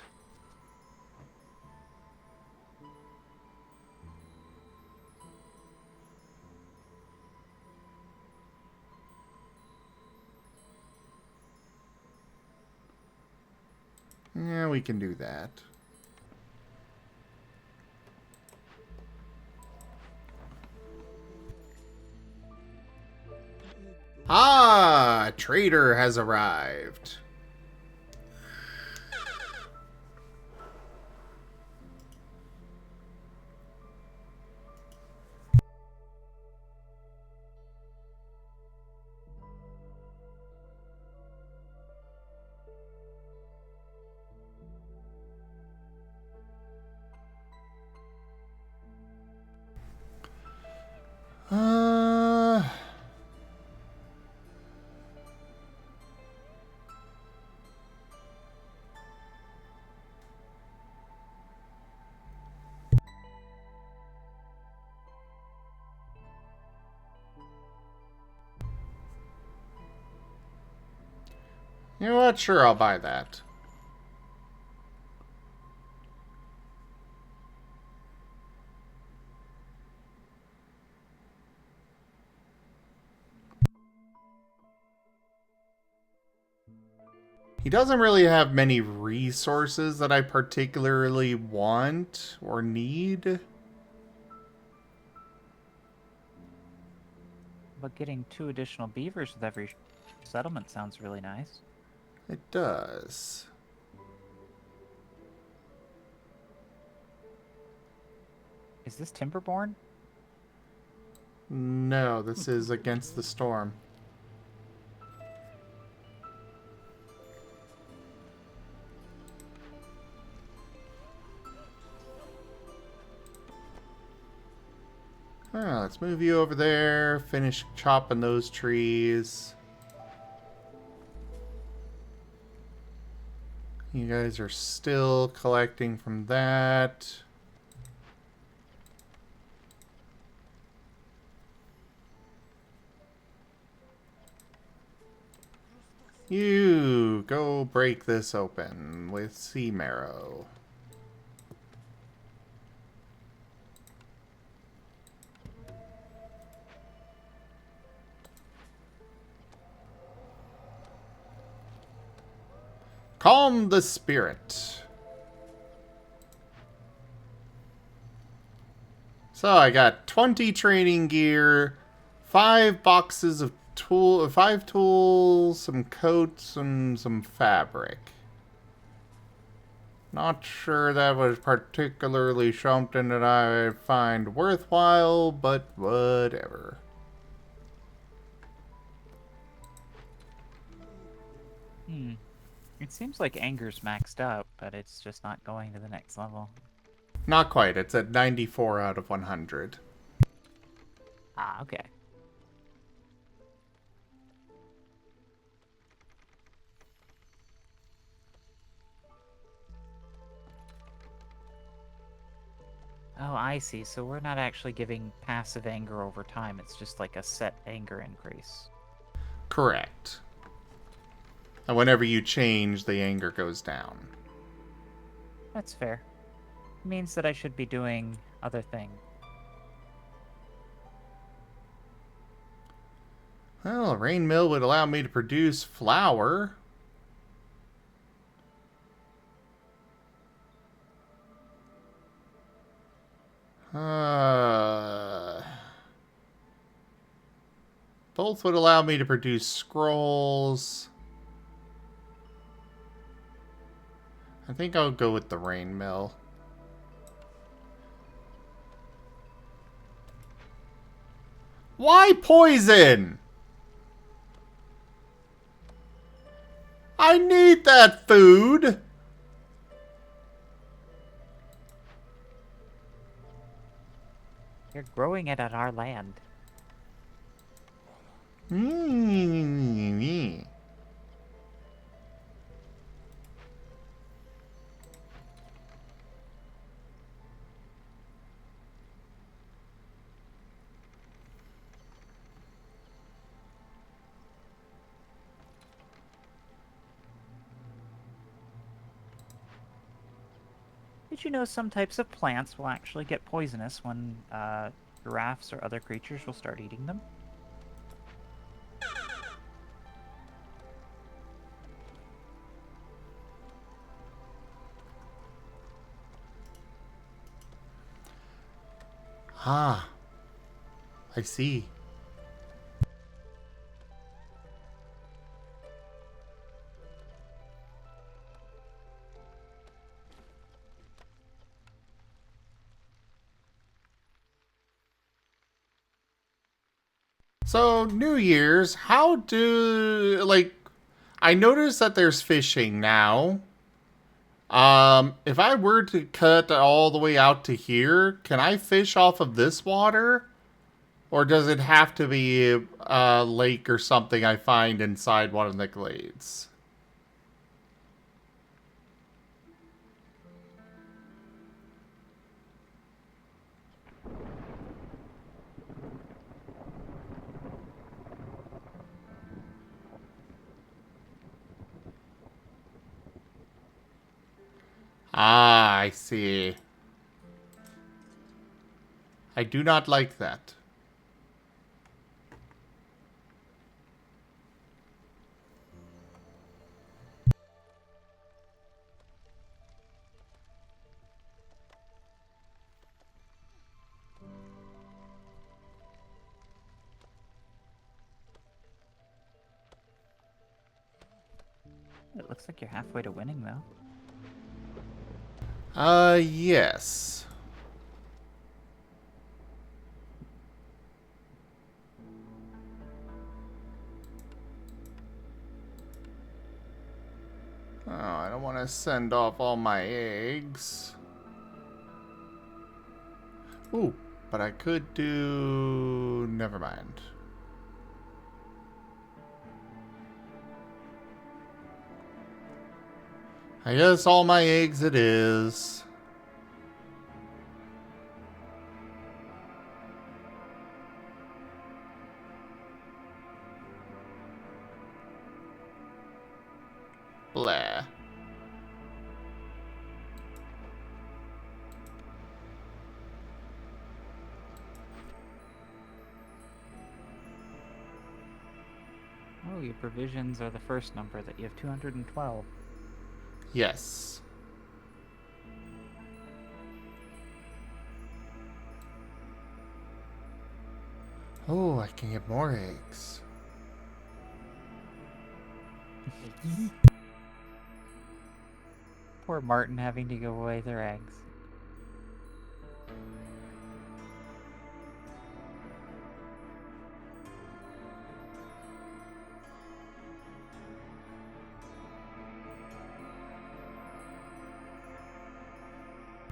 Yeah, we can do that. Ah, a trader has arrived. You know what? Sure, I'll buy that. He doesn't really have many resources that I particularly want or need. But getting 2 additional beavers with every settlement sounds really nice. It does. Is this Timberborn? No, this is Against the Storm. Let's move you over there, finish chopping those trees. You guys are still collecting from that. You go break this open with sea marrow. Calm the spirit. So I got 20 training gear, 5 boxes of 5 tools, some coats, and some fabric. Not sure that was particularly something that I find worthwhile, but whatever. It seems like anger's maxed up, but it's just not going to the next level. Not quite. It's at 94 out of 100. Ah, okay. Oh, I see. So we're not actually giving passive anger over time. It's just like a set anger increase. Correct. And whenever you change, the anger goes down. That's fair. It means that I should be doing other things. Well, a rain mill would allow me to produce flour. Both would allow me to produce scrolls. I think I'll go with the rain mill. Why poison? I need that food. You're growing it on our land. Did you know some types of plants will actually get poisonous when giraffes or other creatures will start eating them? Ah, I see. So, New Year's, how do, like, I noticed that there's fishing now. If I were to cut all the way out to here, can I fish off of this water? Or does it have to be a lake or something I find inside one of the glades? Ah, I see. I do not like that. It looks like you're halfway to winning, though. Yes. Oh, I don't want to send off all my eggs. Ooh, but I could do... Never mind. I guess all my eggs it is. Blah. Oh, your provisions are the first number that you have 212. Yes. Oh, I can get more eggs. Poor Martin having to give away their eggs.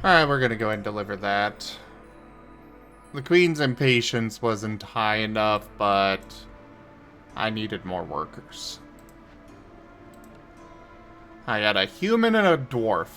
Alright, we're gonna go ahead and deliver that. The Queen's impatience wasn't high enough, but I needed more workers. I got a human and a dwarf.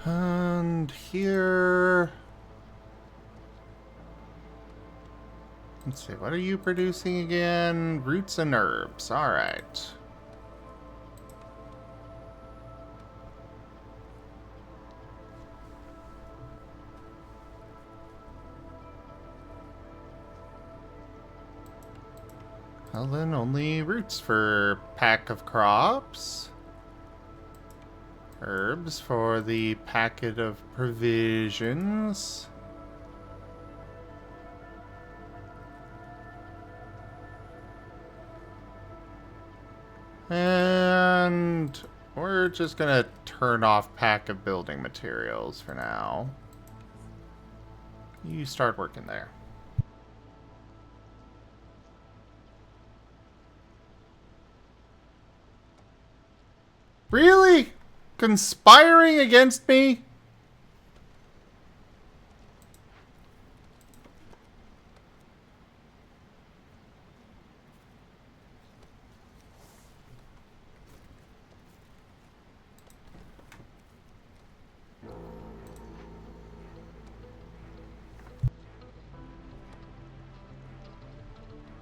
And here... Let's see, what are you producing again? Roots and herbs, alright. Well then, only roots for pack of crops. Herbs for the packet of provisions. And we're just gonna turn off pack of building materials for now. You start working there. Really? Conspiring against me?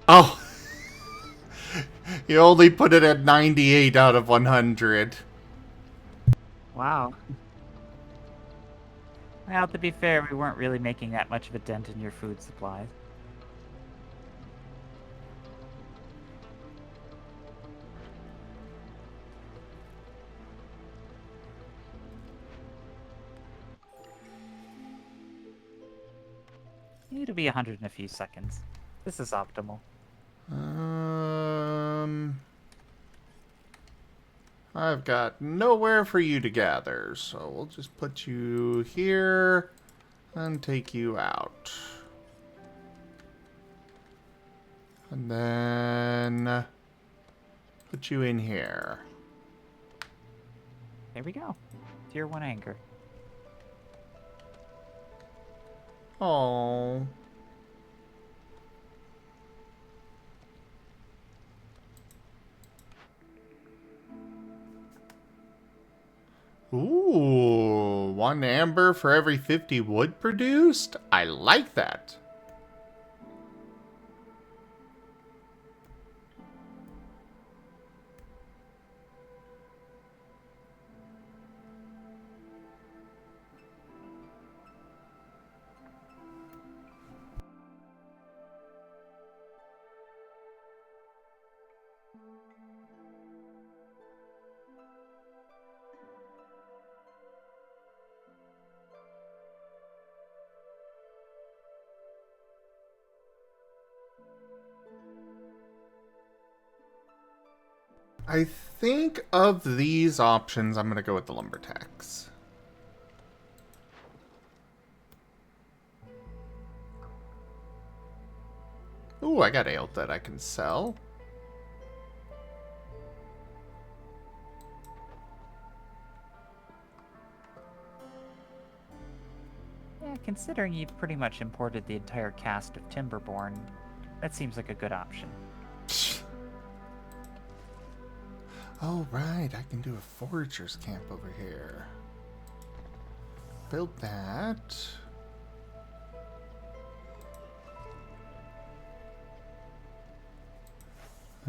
Oh. You only put it at 98 out of 100. Wow. Well, to be fair, we weren't really making that much of a dent in your food supplies. It'll be 100 in a few seconds. This is optimal. I've got nowhere for you to gather, so we'll just put you here and take you out. And then put you in here. There we go. Tier 1 anchor. Oh. Ooh, 1 amber for every 50 wood produced? I like that. I think of these options, I'm going to go with the lumber tax. Ooh, I got ale that I can sell. Yeah, considering you've pretty much imported the entire cast of Timberborn, that seems like a good option. Oh, right. I can do a forager's camp over here. Build that.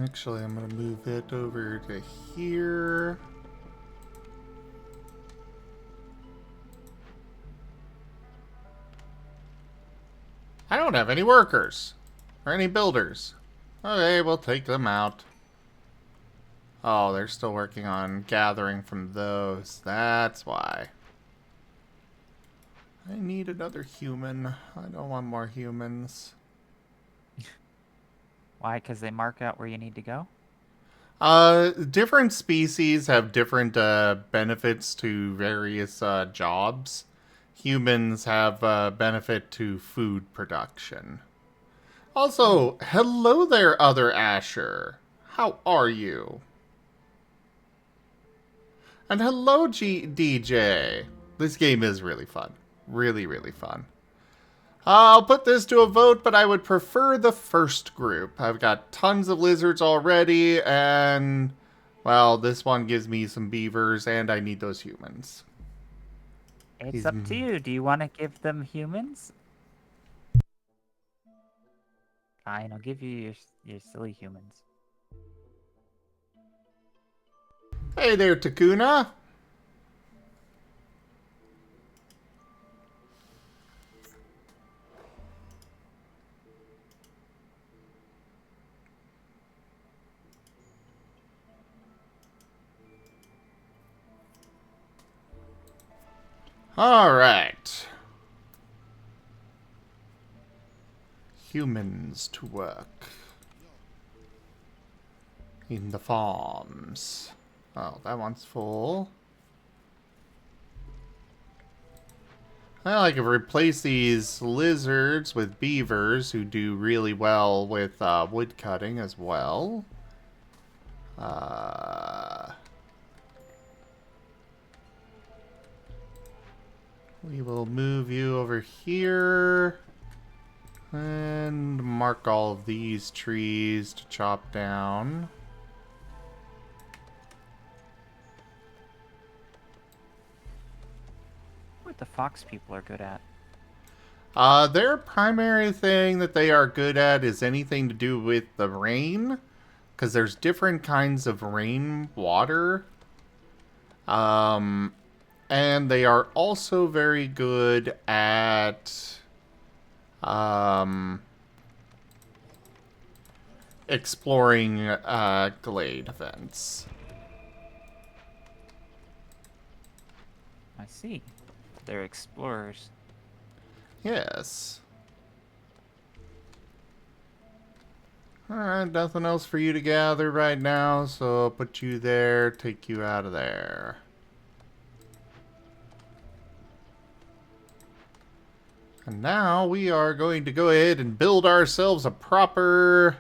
Actually, I'm going to move it over to here. I don't have any workers or any builders. Okay, we'll take them out. Oh, they're still working on gathering from those. That's why. I need another human. I don't want more humans. Why? Because they mark out where you need to go? Different species have different benefits to various jobs. Humans have benefit to food production. Also, hello there, other Asher. How are you? And hello, DJ. This game is really fun. Really, really fun. I'll put this to a vote, but I would prefer the first group. I've got tons of lizards already, and, well, this one gives me some beavers, and I need those humans. It's up to you. Do you want to give them humans? Fine, I'll give you your silly humans. Hey there, Takuna. All right. Humans to work in the farms. Oh, that one's full. Well, I could replace these lizards with beavers who do really well with wood cutting as well. We will move you over here and mark all of these trees to chop down. What the fox people are good at? Their primary thing that they are good at is anything to do with the rain, because there's different kinds of rain water. And they are also very good at exploring glade events. I see. They're explorers. Yes. Alright, nothing else for you to gather right now, so I'll put you there, take you out of there. And now we are going to go ahead and build ourselves a proper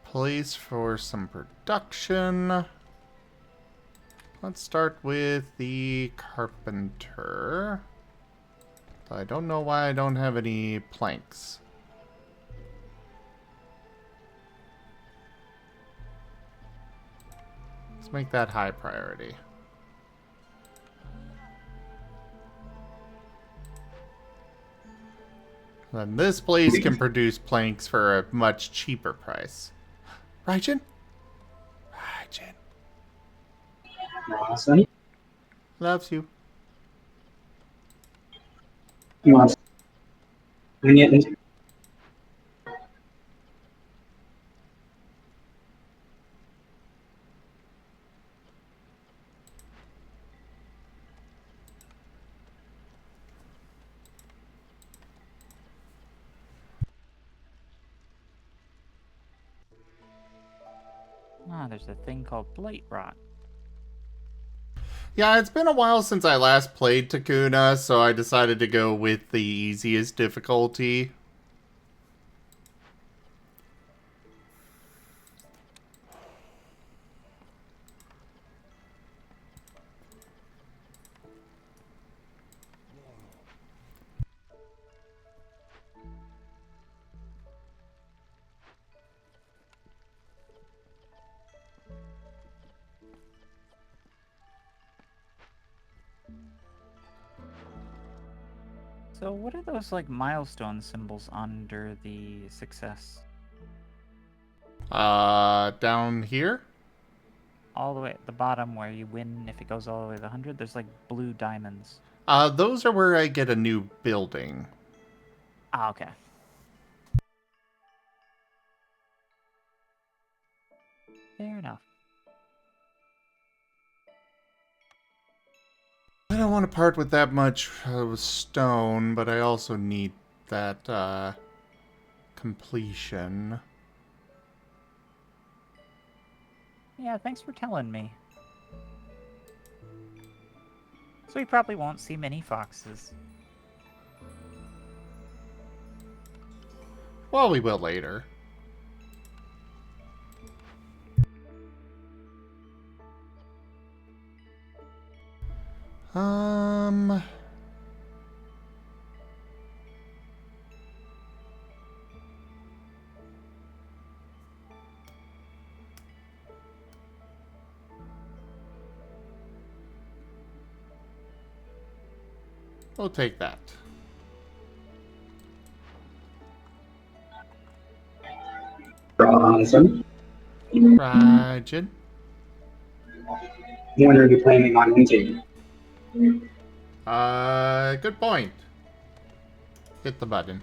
place for some production. Let's start with the carpenter. I don't know why I don't have any planks. Let's make that high priority. Then this place can produce planks for a much cheaper price. Raijin? Raijin. Awesome. Loves you. Awesome. And yet, Ah, there's a thing called blight rot. Yeah, it's been a while since I last played Takuna, so I decided to go with the easiest difficulty. So what are those like milestone symbols under the success? Down here? All the way at the bottom where you win if it goes all the way to 100, there's like blue diamonds. Those are where I get a new building. Ah, okay. Fair enough. I don't want to part with that much stone, but I also need that, completion. Yeah, thanks for telling me. So we probably won't see many foxes. Well, we will later. We'll take that. awesome. Raijin. When are you planning on hunting? Good point. Hit the button.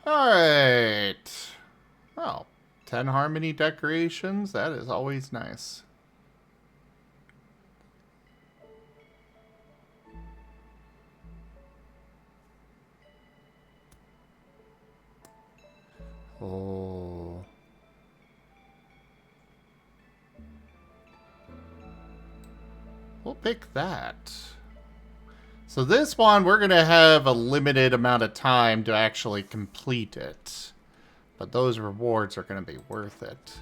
Alright. Oh, 10 harmony decorations. That is always nice. Oh. We'll pick that. So this one, we're going to have a limited amount of time to actually complete it. But those rewards are going to be worth it.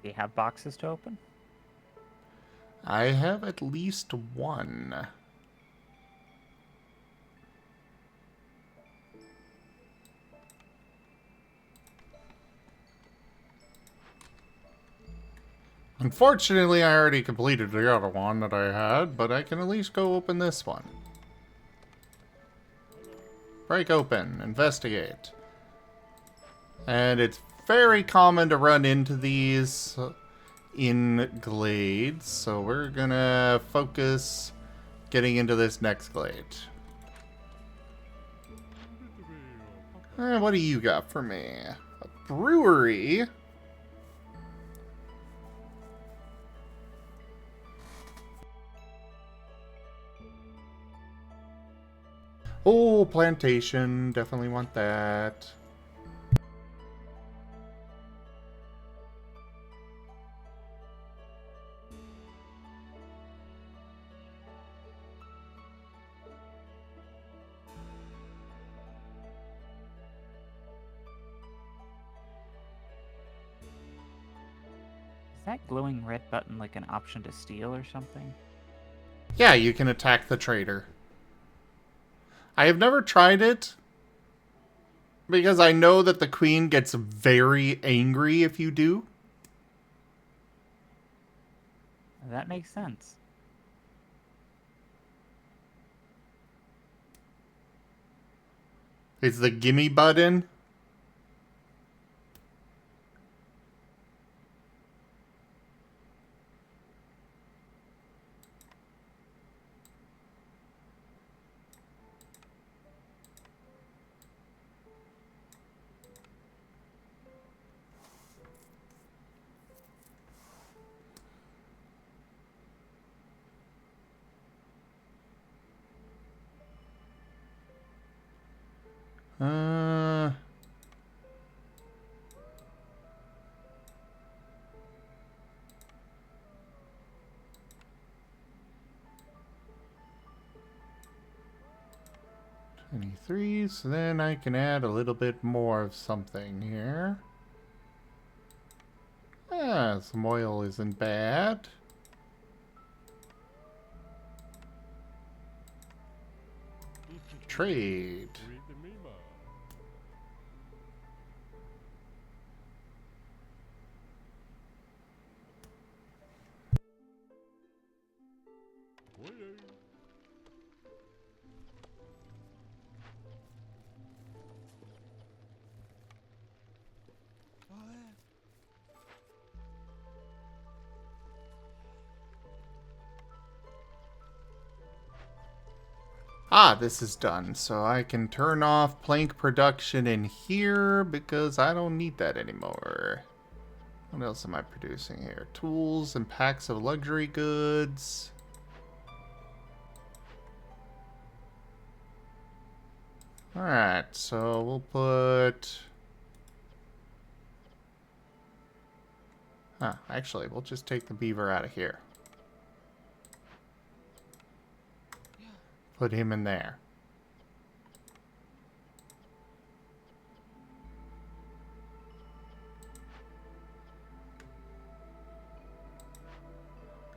Do you have boxes to open? I have at least one. Unfortunately, I already completed the other one that I had, but I can at least go open this one. Break open, investigate. And it's very common to run into these in glades, so we're gonna focus getting into this next glade. What do you got for me? A brewery? Oh, plantation. Definitely want that. that glowing red button like an option to steal or something? Yeah, you can attack the trader. I have never tried it, because I know that the queen gets very angry if you do. That makes sense. It's the gimme button. Uh... 23, so then I can add a little bit more of something here. Ah, some oil isn't bad. Trade. Ah, this is done, so I can turn off plank production in here because I don't need that anymore. What else am I producing here? Tools and packs of luxury goods. Alright, so we'll put... actually, we'll just take the beaver out of here. Put him in there.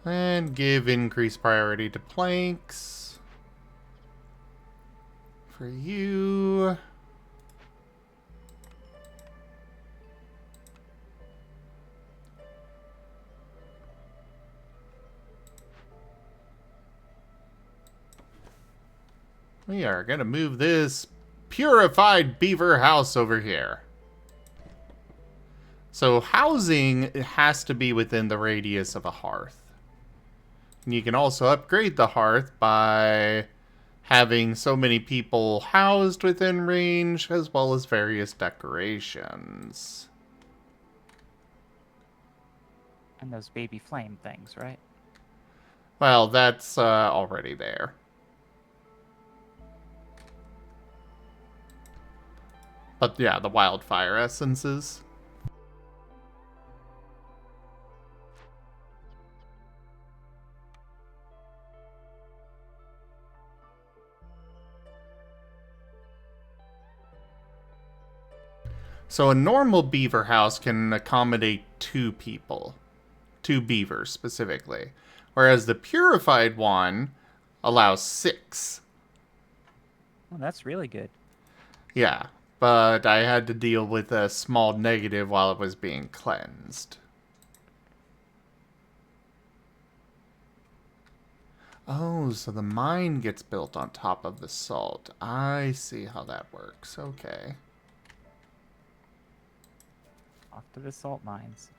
And give increased priority to planks. For you. We are going to move this purified beaver house over here. So housing has to be within the radius of a hearth. And you can also upgrade the hearth by having so many people housed within range, as well as various decorations. And those baby flame things, right? Well, that's already there. But yeah, the wildfire essences. So a normal beaver house can accommodate 2 people. 2 beavers, specifically. Whereas the purified one allows 6. Well, that's really good. Yeah, but I had to deal with a small negative while it was being cleansed. Oh, so the mine gets built on top of the salt. I see how that works. Okay. Off to the salt mines.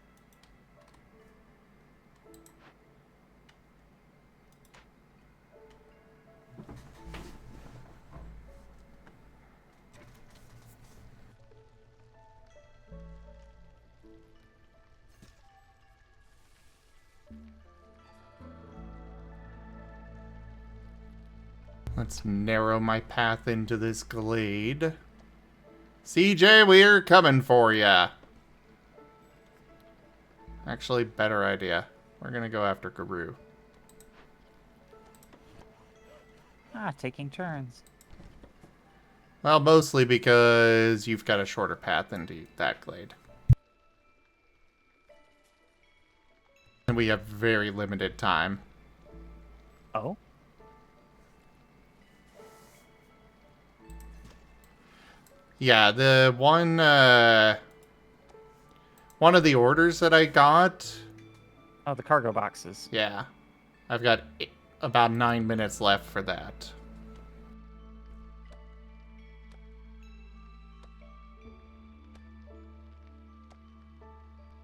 Let's narrow my path into this glade. CJ, we're coming for ya. Actually, better idea. We're gonna go after Guru. Ah, taking turns. Well, mostly because you've got a shorter path into that glade. we have very limited time. Oh? Yeah, the one of the orders that I got, Oh, the cargo boxes. yeah, I've got about 9 minutes left for that.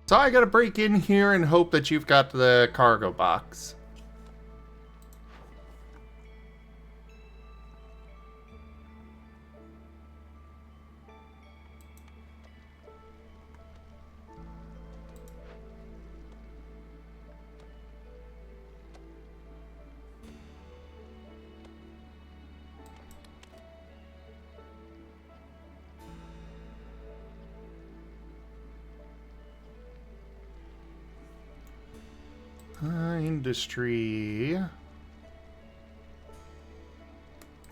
So I gotta break in here and hope that you've got the cargo box. Industry.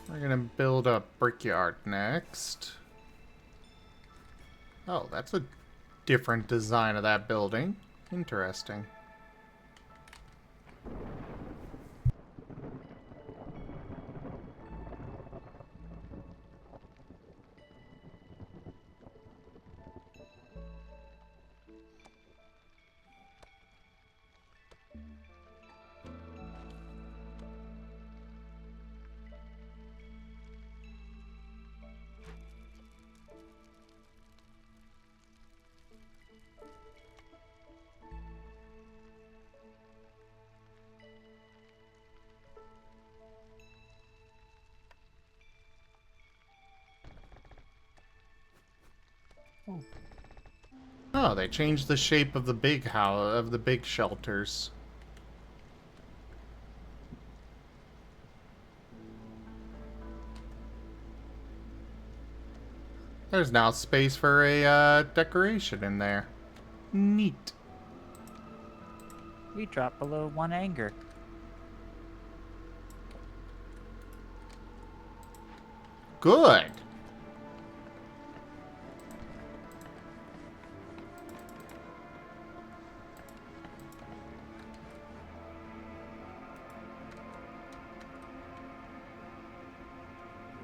We're gonna build a brickyard next. Oh, that's a different design of that building. Interesting. Oh, they changed the shape of the big house, of the big shelters. There's now space for a decoration in there. Neat. We dropped below 1 anger. Good.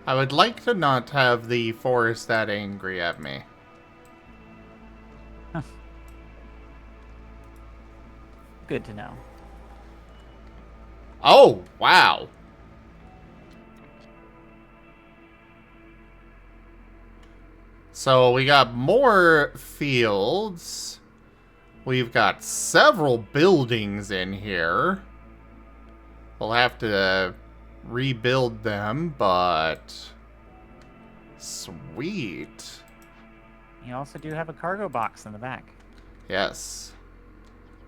I would like to not have the forest that angry at me. Good to know. Oh, wow. So we got more fields. We've got several buildings in here. We'll have to rebuild them, but sweet. You also do have a cargo box in the back. Yes.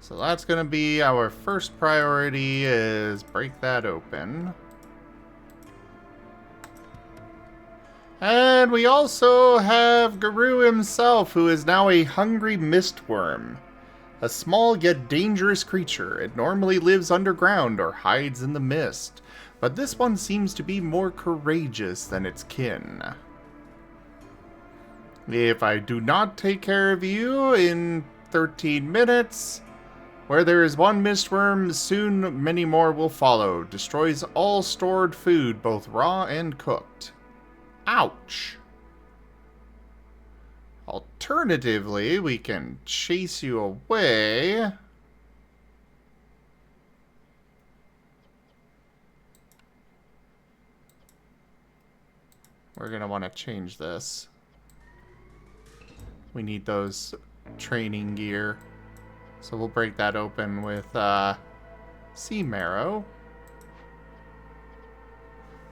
So that's going to be our first priority, is break that open. And we also have Guru himself, who is now a hungry mistworm. A small yet dangerous creature. It normally lives underground or hides in the mist, but this one seems to be more courageous than its kin. If I do not take care of you in 13 minutes, where there is one mistworm, soon many more will follow. Destroys all stored food, both raw and cooked. Ouch. Alternatively, we can chase you away. We're going to want to change this. We need those training gear. So we'll break that open with sea marrow.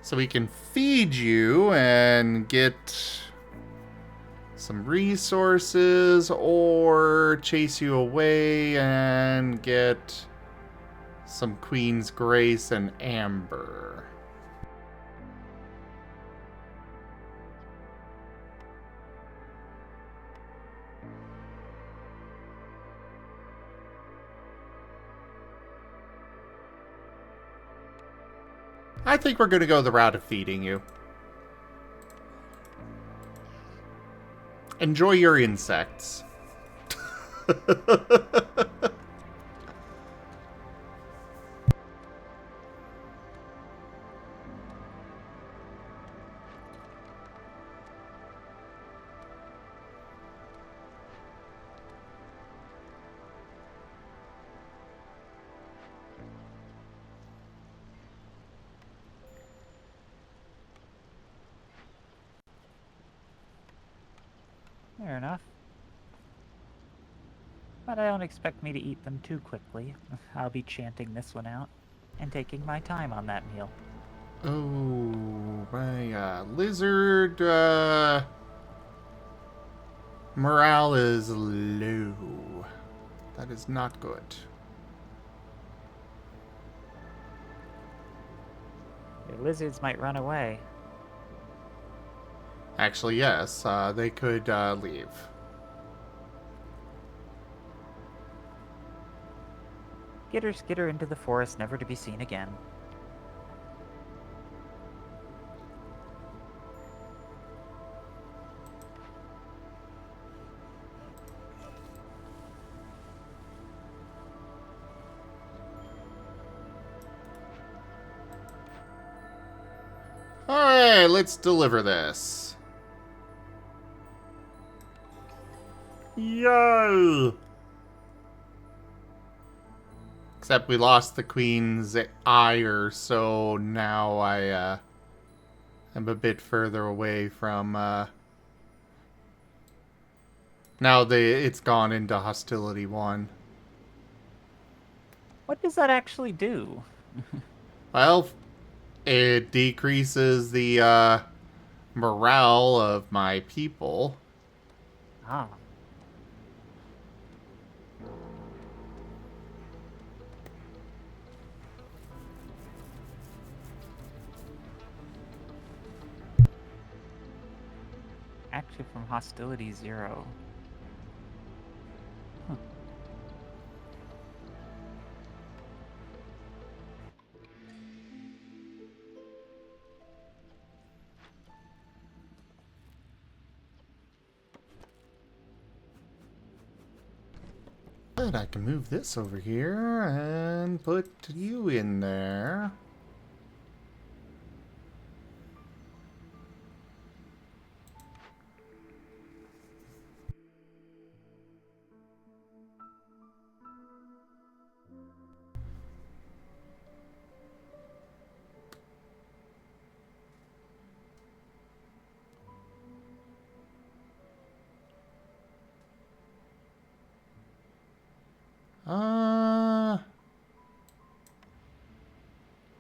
So we can feed you and get some resources, or chase you away and get some Queen's Grace and Amber. I think we're going to go the route of feeding you. Enjoy your insects. Fair enough. But I don't expect me to eat them too quickly. I'll be chanting this one out and taking my time on that meal. Oh, my lizard morale is low. That is not good. Your lizards might run away. Actually, yes, they could leave. Skitter, skitter into the forest, never to be seen again. Alright, let's deliver this. Yay! Except we lost the queen's ire, so now I am a bit further away from now it's gone into hostility 1. What does that actually do? Well, it decreases the morale of my people. Ah. Actually from hostility 0. Huh. But I can move this over here and put you in there.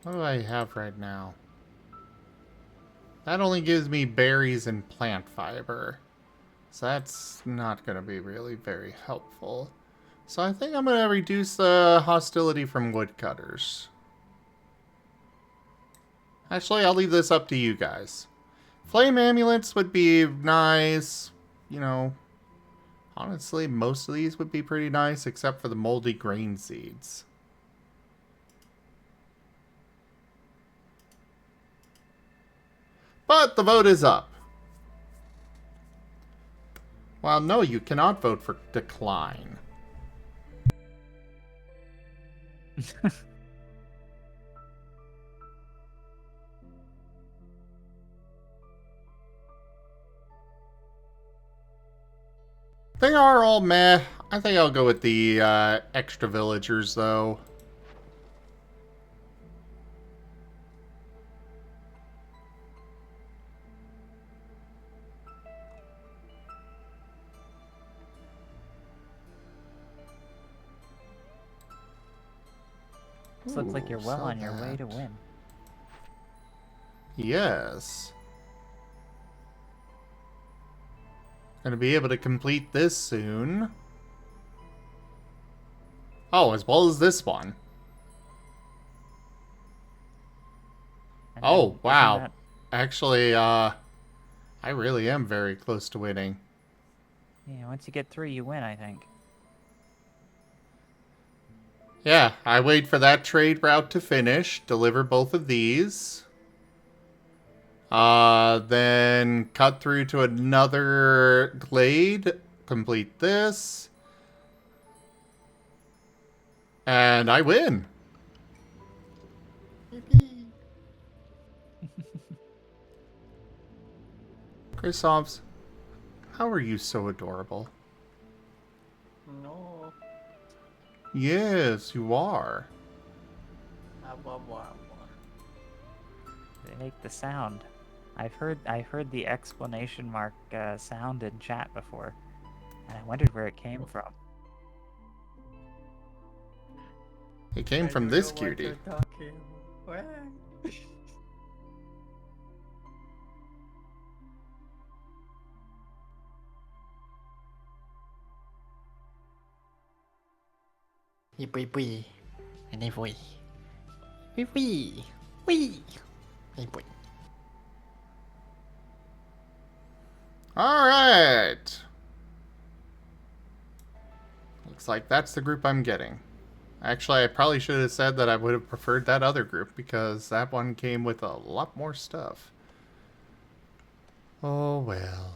What do I have right now? That only gives me berries and plant fiber. So that's not going to be really very helpful. So I think I'm going to reduce the hostility from woodcutters. Actually, I'll leave this up to you guys. Flame amulets would be nice. You know, honestly, most of these would be pretty nice, except for the moldy grain seeds. But the vote is up. Well, no, you cannot vote for decline. They are all meh. I think I'll go with the extra villagers, though. Looks like you're well so on your way to that- win. Yes. Gonna be able to complete this soon. Oh, as well as this one. And Oh, then wow. isn't that- Actually, I really am very close to winning. Yeah, once you get 3, you win, I think. Yeah, I wait for that trade route to finish, deliver both of these. Then cut through to another glade, complete this. And I win. Chrysops, how are you so adorable? No. Yes, you are. Blah, blah, blah, blah. They make the sound. I've heard the exclamation mark sound in chat before, and I wondered where it came from. It came I from don't this know what cutie. you're talking about. What? Bui. Anh ấy vui. Vui. Vui. Anh bui. Alright. Looks like that's the group I'm getting. Actually, I probably should have said that I would have preferred that other group, because that one came with a lot more stuff. Oh well.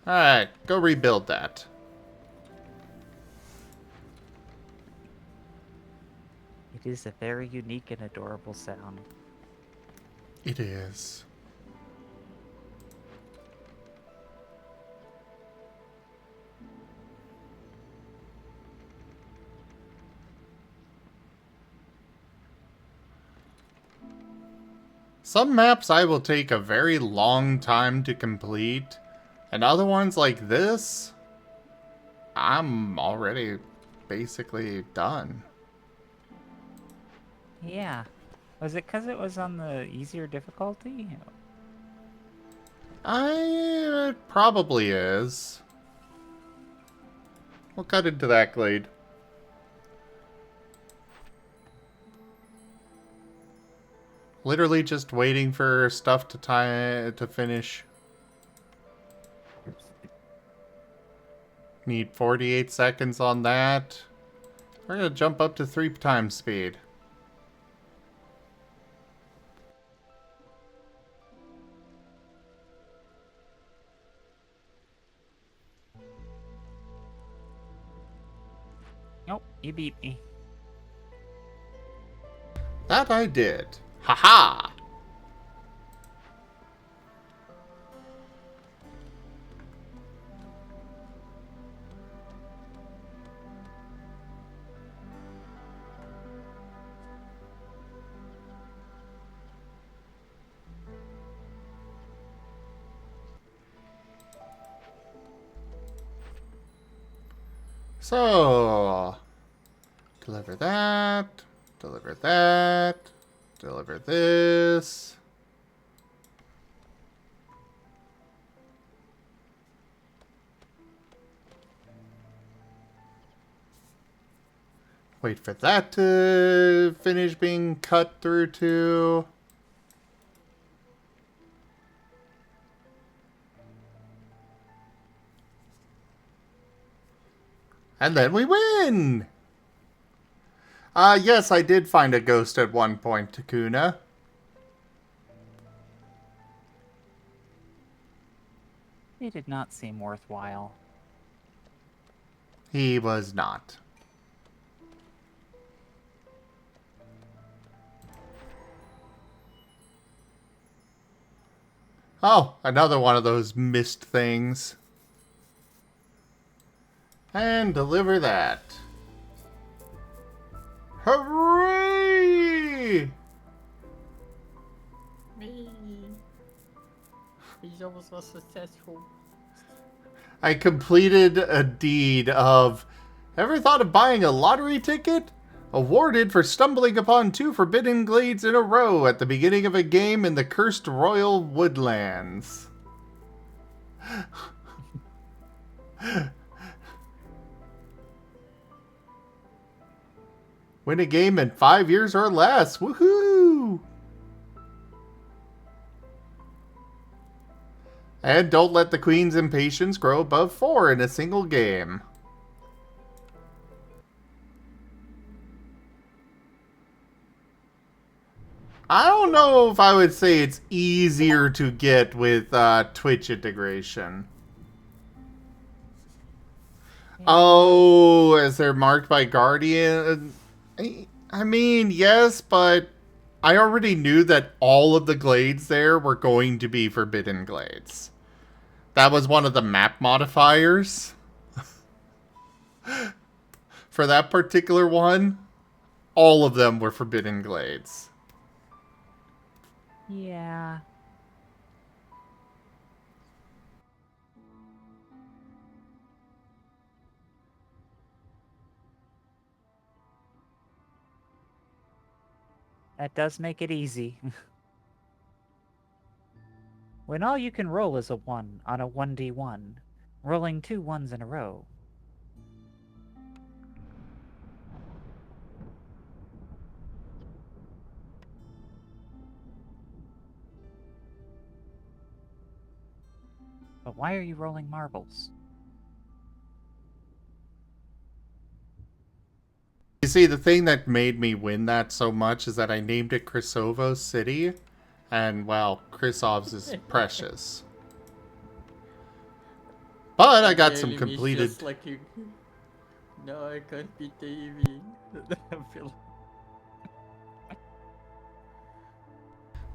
Alright, go rebuild that. It is a very unique and adorable sound. It is. Some maps I will take a very long time to complete, and other ones like this, I'm already basically done. Yeah. Was it because it was on the easier difficulty? It probably is. We'll cut into that glade. Literally just waiting for stuff to finish. Need 48 seconds on that. We're gonna jump up to 3 times speed. Nope, you beat me. That I did. Haha! So, deliver that, deliver that, deliver this. Wait for that to finish being cut through too. And then we win! Yes, I did find a ghost at one point, Takuna. They did not seem worthwhile. He was not. Oh, another one of those mist things. And deliver that. Hooray! Me. He's almost was successful. I completed a deed of... Ever thought of buying a lottery ticket? Awarded for stumbling upon 2 forbidden glades in a row at the beginning of a game in the cursed Royal Woodlands. Win a game in 5 years or less. Woohoo! And don't let the queen's impatience grow above 4 in a single game. I don't know if I would say it's easier to get with Twitch integration. Oh, as they're marked by Guardian? I mean, yes, but I already knew that all of the glades there were going to be forbidden glades. That was one of the map modifiers. For that particular one, all of them were Forbidden Glades. Yeah. That does make it easy. When all you can roll is a 1 on a 1d1, rolling 2 1s in a row. But why are you rolling marbles? You see, the thing that made me win that so much is that I named it Krisovo City, and, well, Krisov's is precious. But I got some Daily means completed... just like you. No, I can't beat the EV. I feel-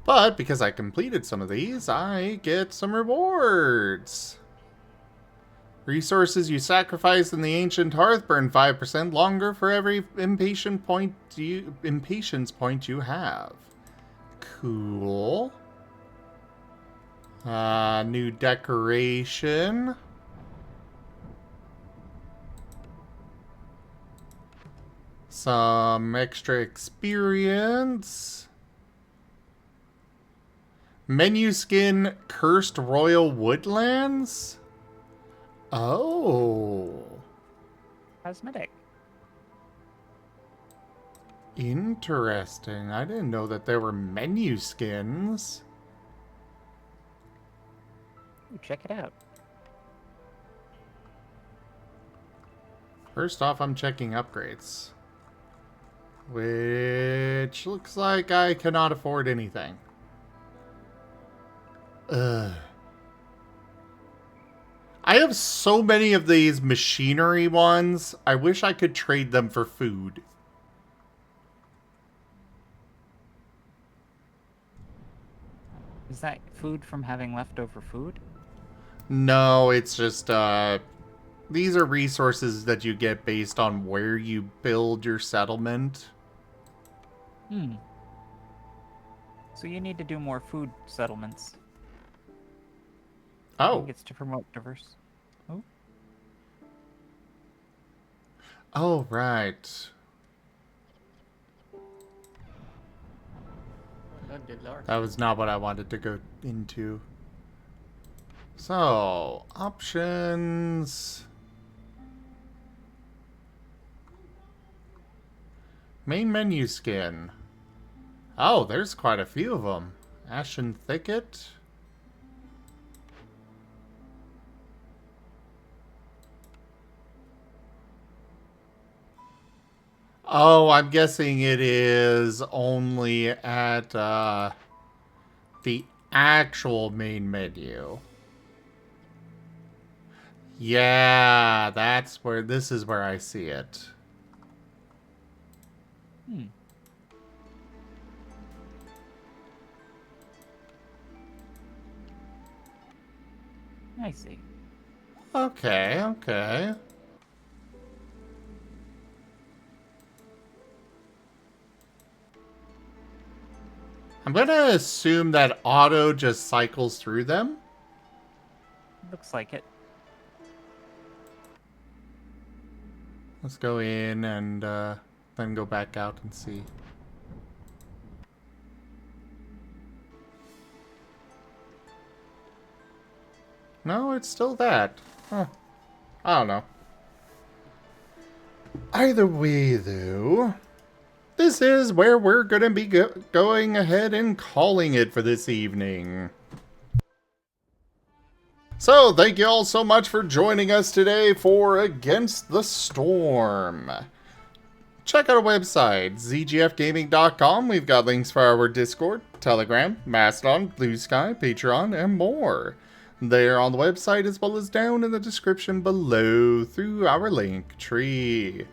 But because I completed some of these, I get some rewards. Resources you sacrifice in the ancient hearth burn 5% longer for every impatience point you have. Cool. New decoration. Some extra experience. Menu skin Cursed Royal Woodlands? Oh. Cosmetic. Interesting. I didn't know that there were menu skins. Ooh, check it out. First off, I'm checking upgrades. Which looks like I cannot afford anything. Ugh. I have so many of these machinery ones. I wish I could trade them for food. Is that food from having leftover food? No, it's just, these are resources that you get based on where you build your settlement. Hmm. So you need to do more food settlements. I Oh. think it's to promote diverse. Oh. Oh, right. Oh, good lord. That was not what I wanted to go into. So, options. Main menu skin. Oh, there's quite a few of them. Ashen Thicket. Oh, I'm guessing it is only at the actual main menu. Yeah, that's where, this is where I see it. Hmm. I see. Okay, okay. I'm gonna assume that auto just cycles through them. Looks like it. Let's go in and then go back out and see. No, it's still that. Huh. I don't know. Either way, though, this is where we're gonna be going ahead and calling it for this evening. So, thank you all so much for joining us today for Against the Storm. Check out our website, zgfgaming.com. We've got links for our Discord, Telegram, Mastodon, Blue Sky, Patreon, and more. There on the website as well as down in the description below through our link tree.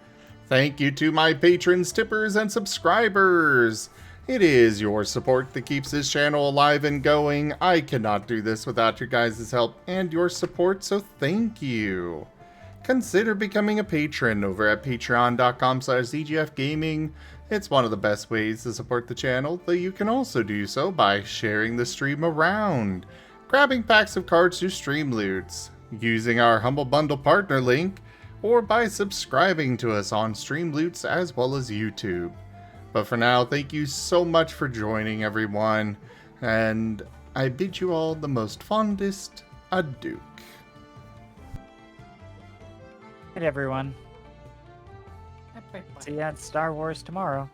Thank you to my patrons, tippers, and subscribers. It is your support that keeps this channel alive and going. I cannot do this without your guys' help and your support, so thank you. consider becoming a patron over at patreon.com/ZGFgaming. It's one of the best ways to support the channel, though you can also do so by sharing the stream around, grabbing packs of cards through stream loots, using our Humble Bundle partner link, or by subscribing to us on stream loots as well as YouTube. But for now, thank you so much for joining, everyone, and I bid you all the most fondest adieu. Good everyone. See you at Star Wars tomorrow.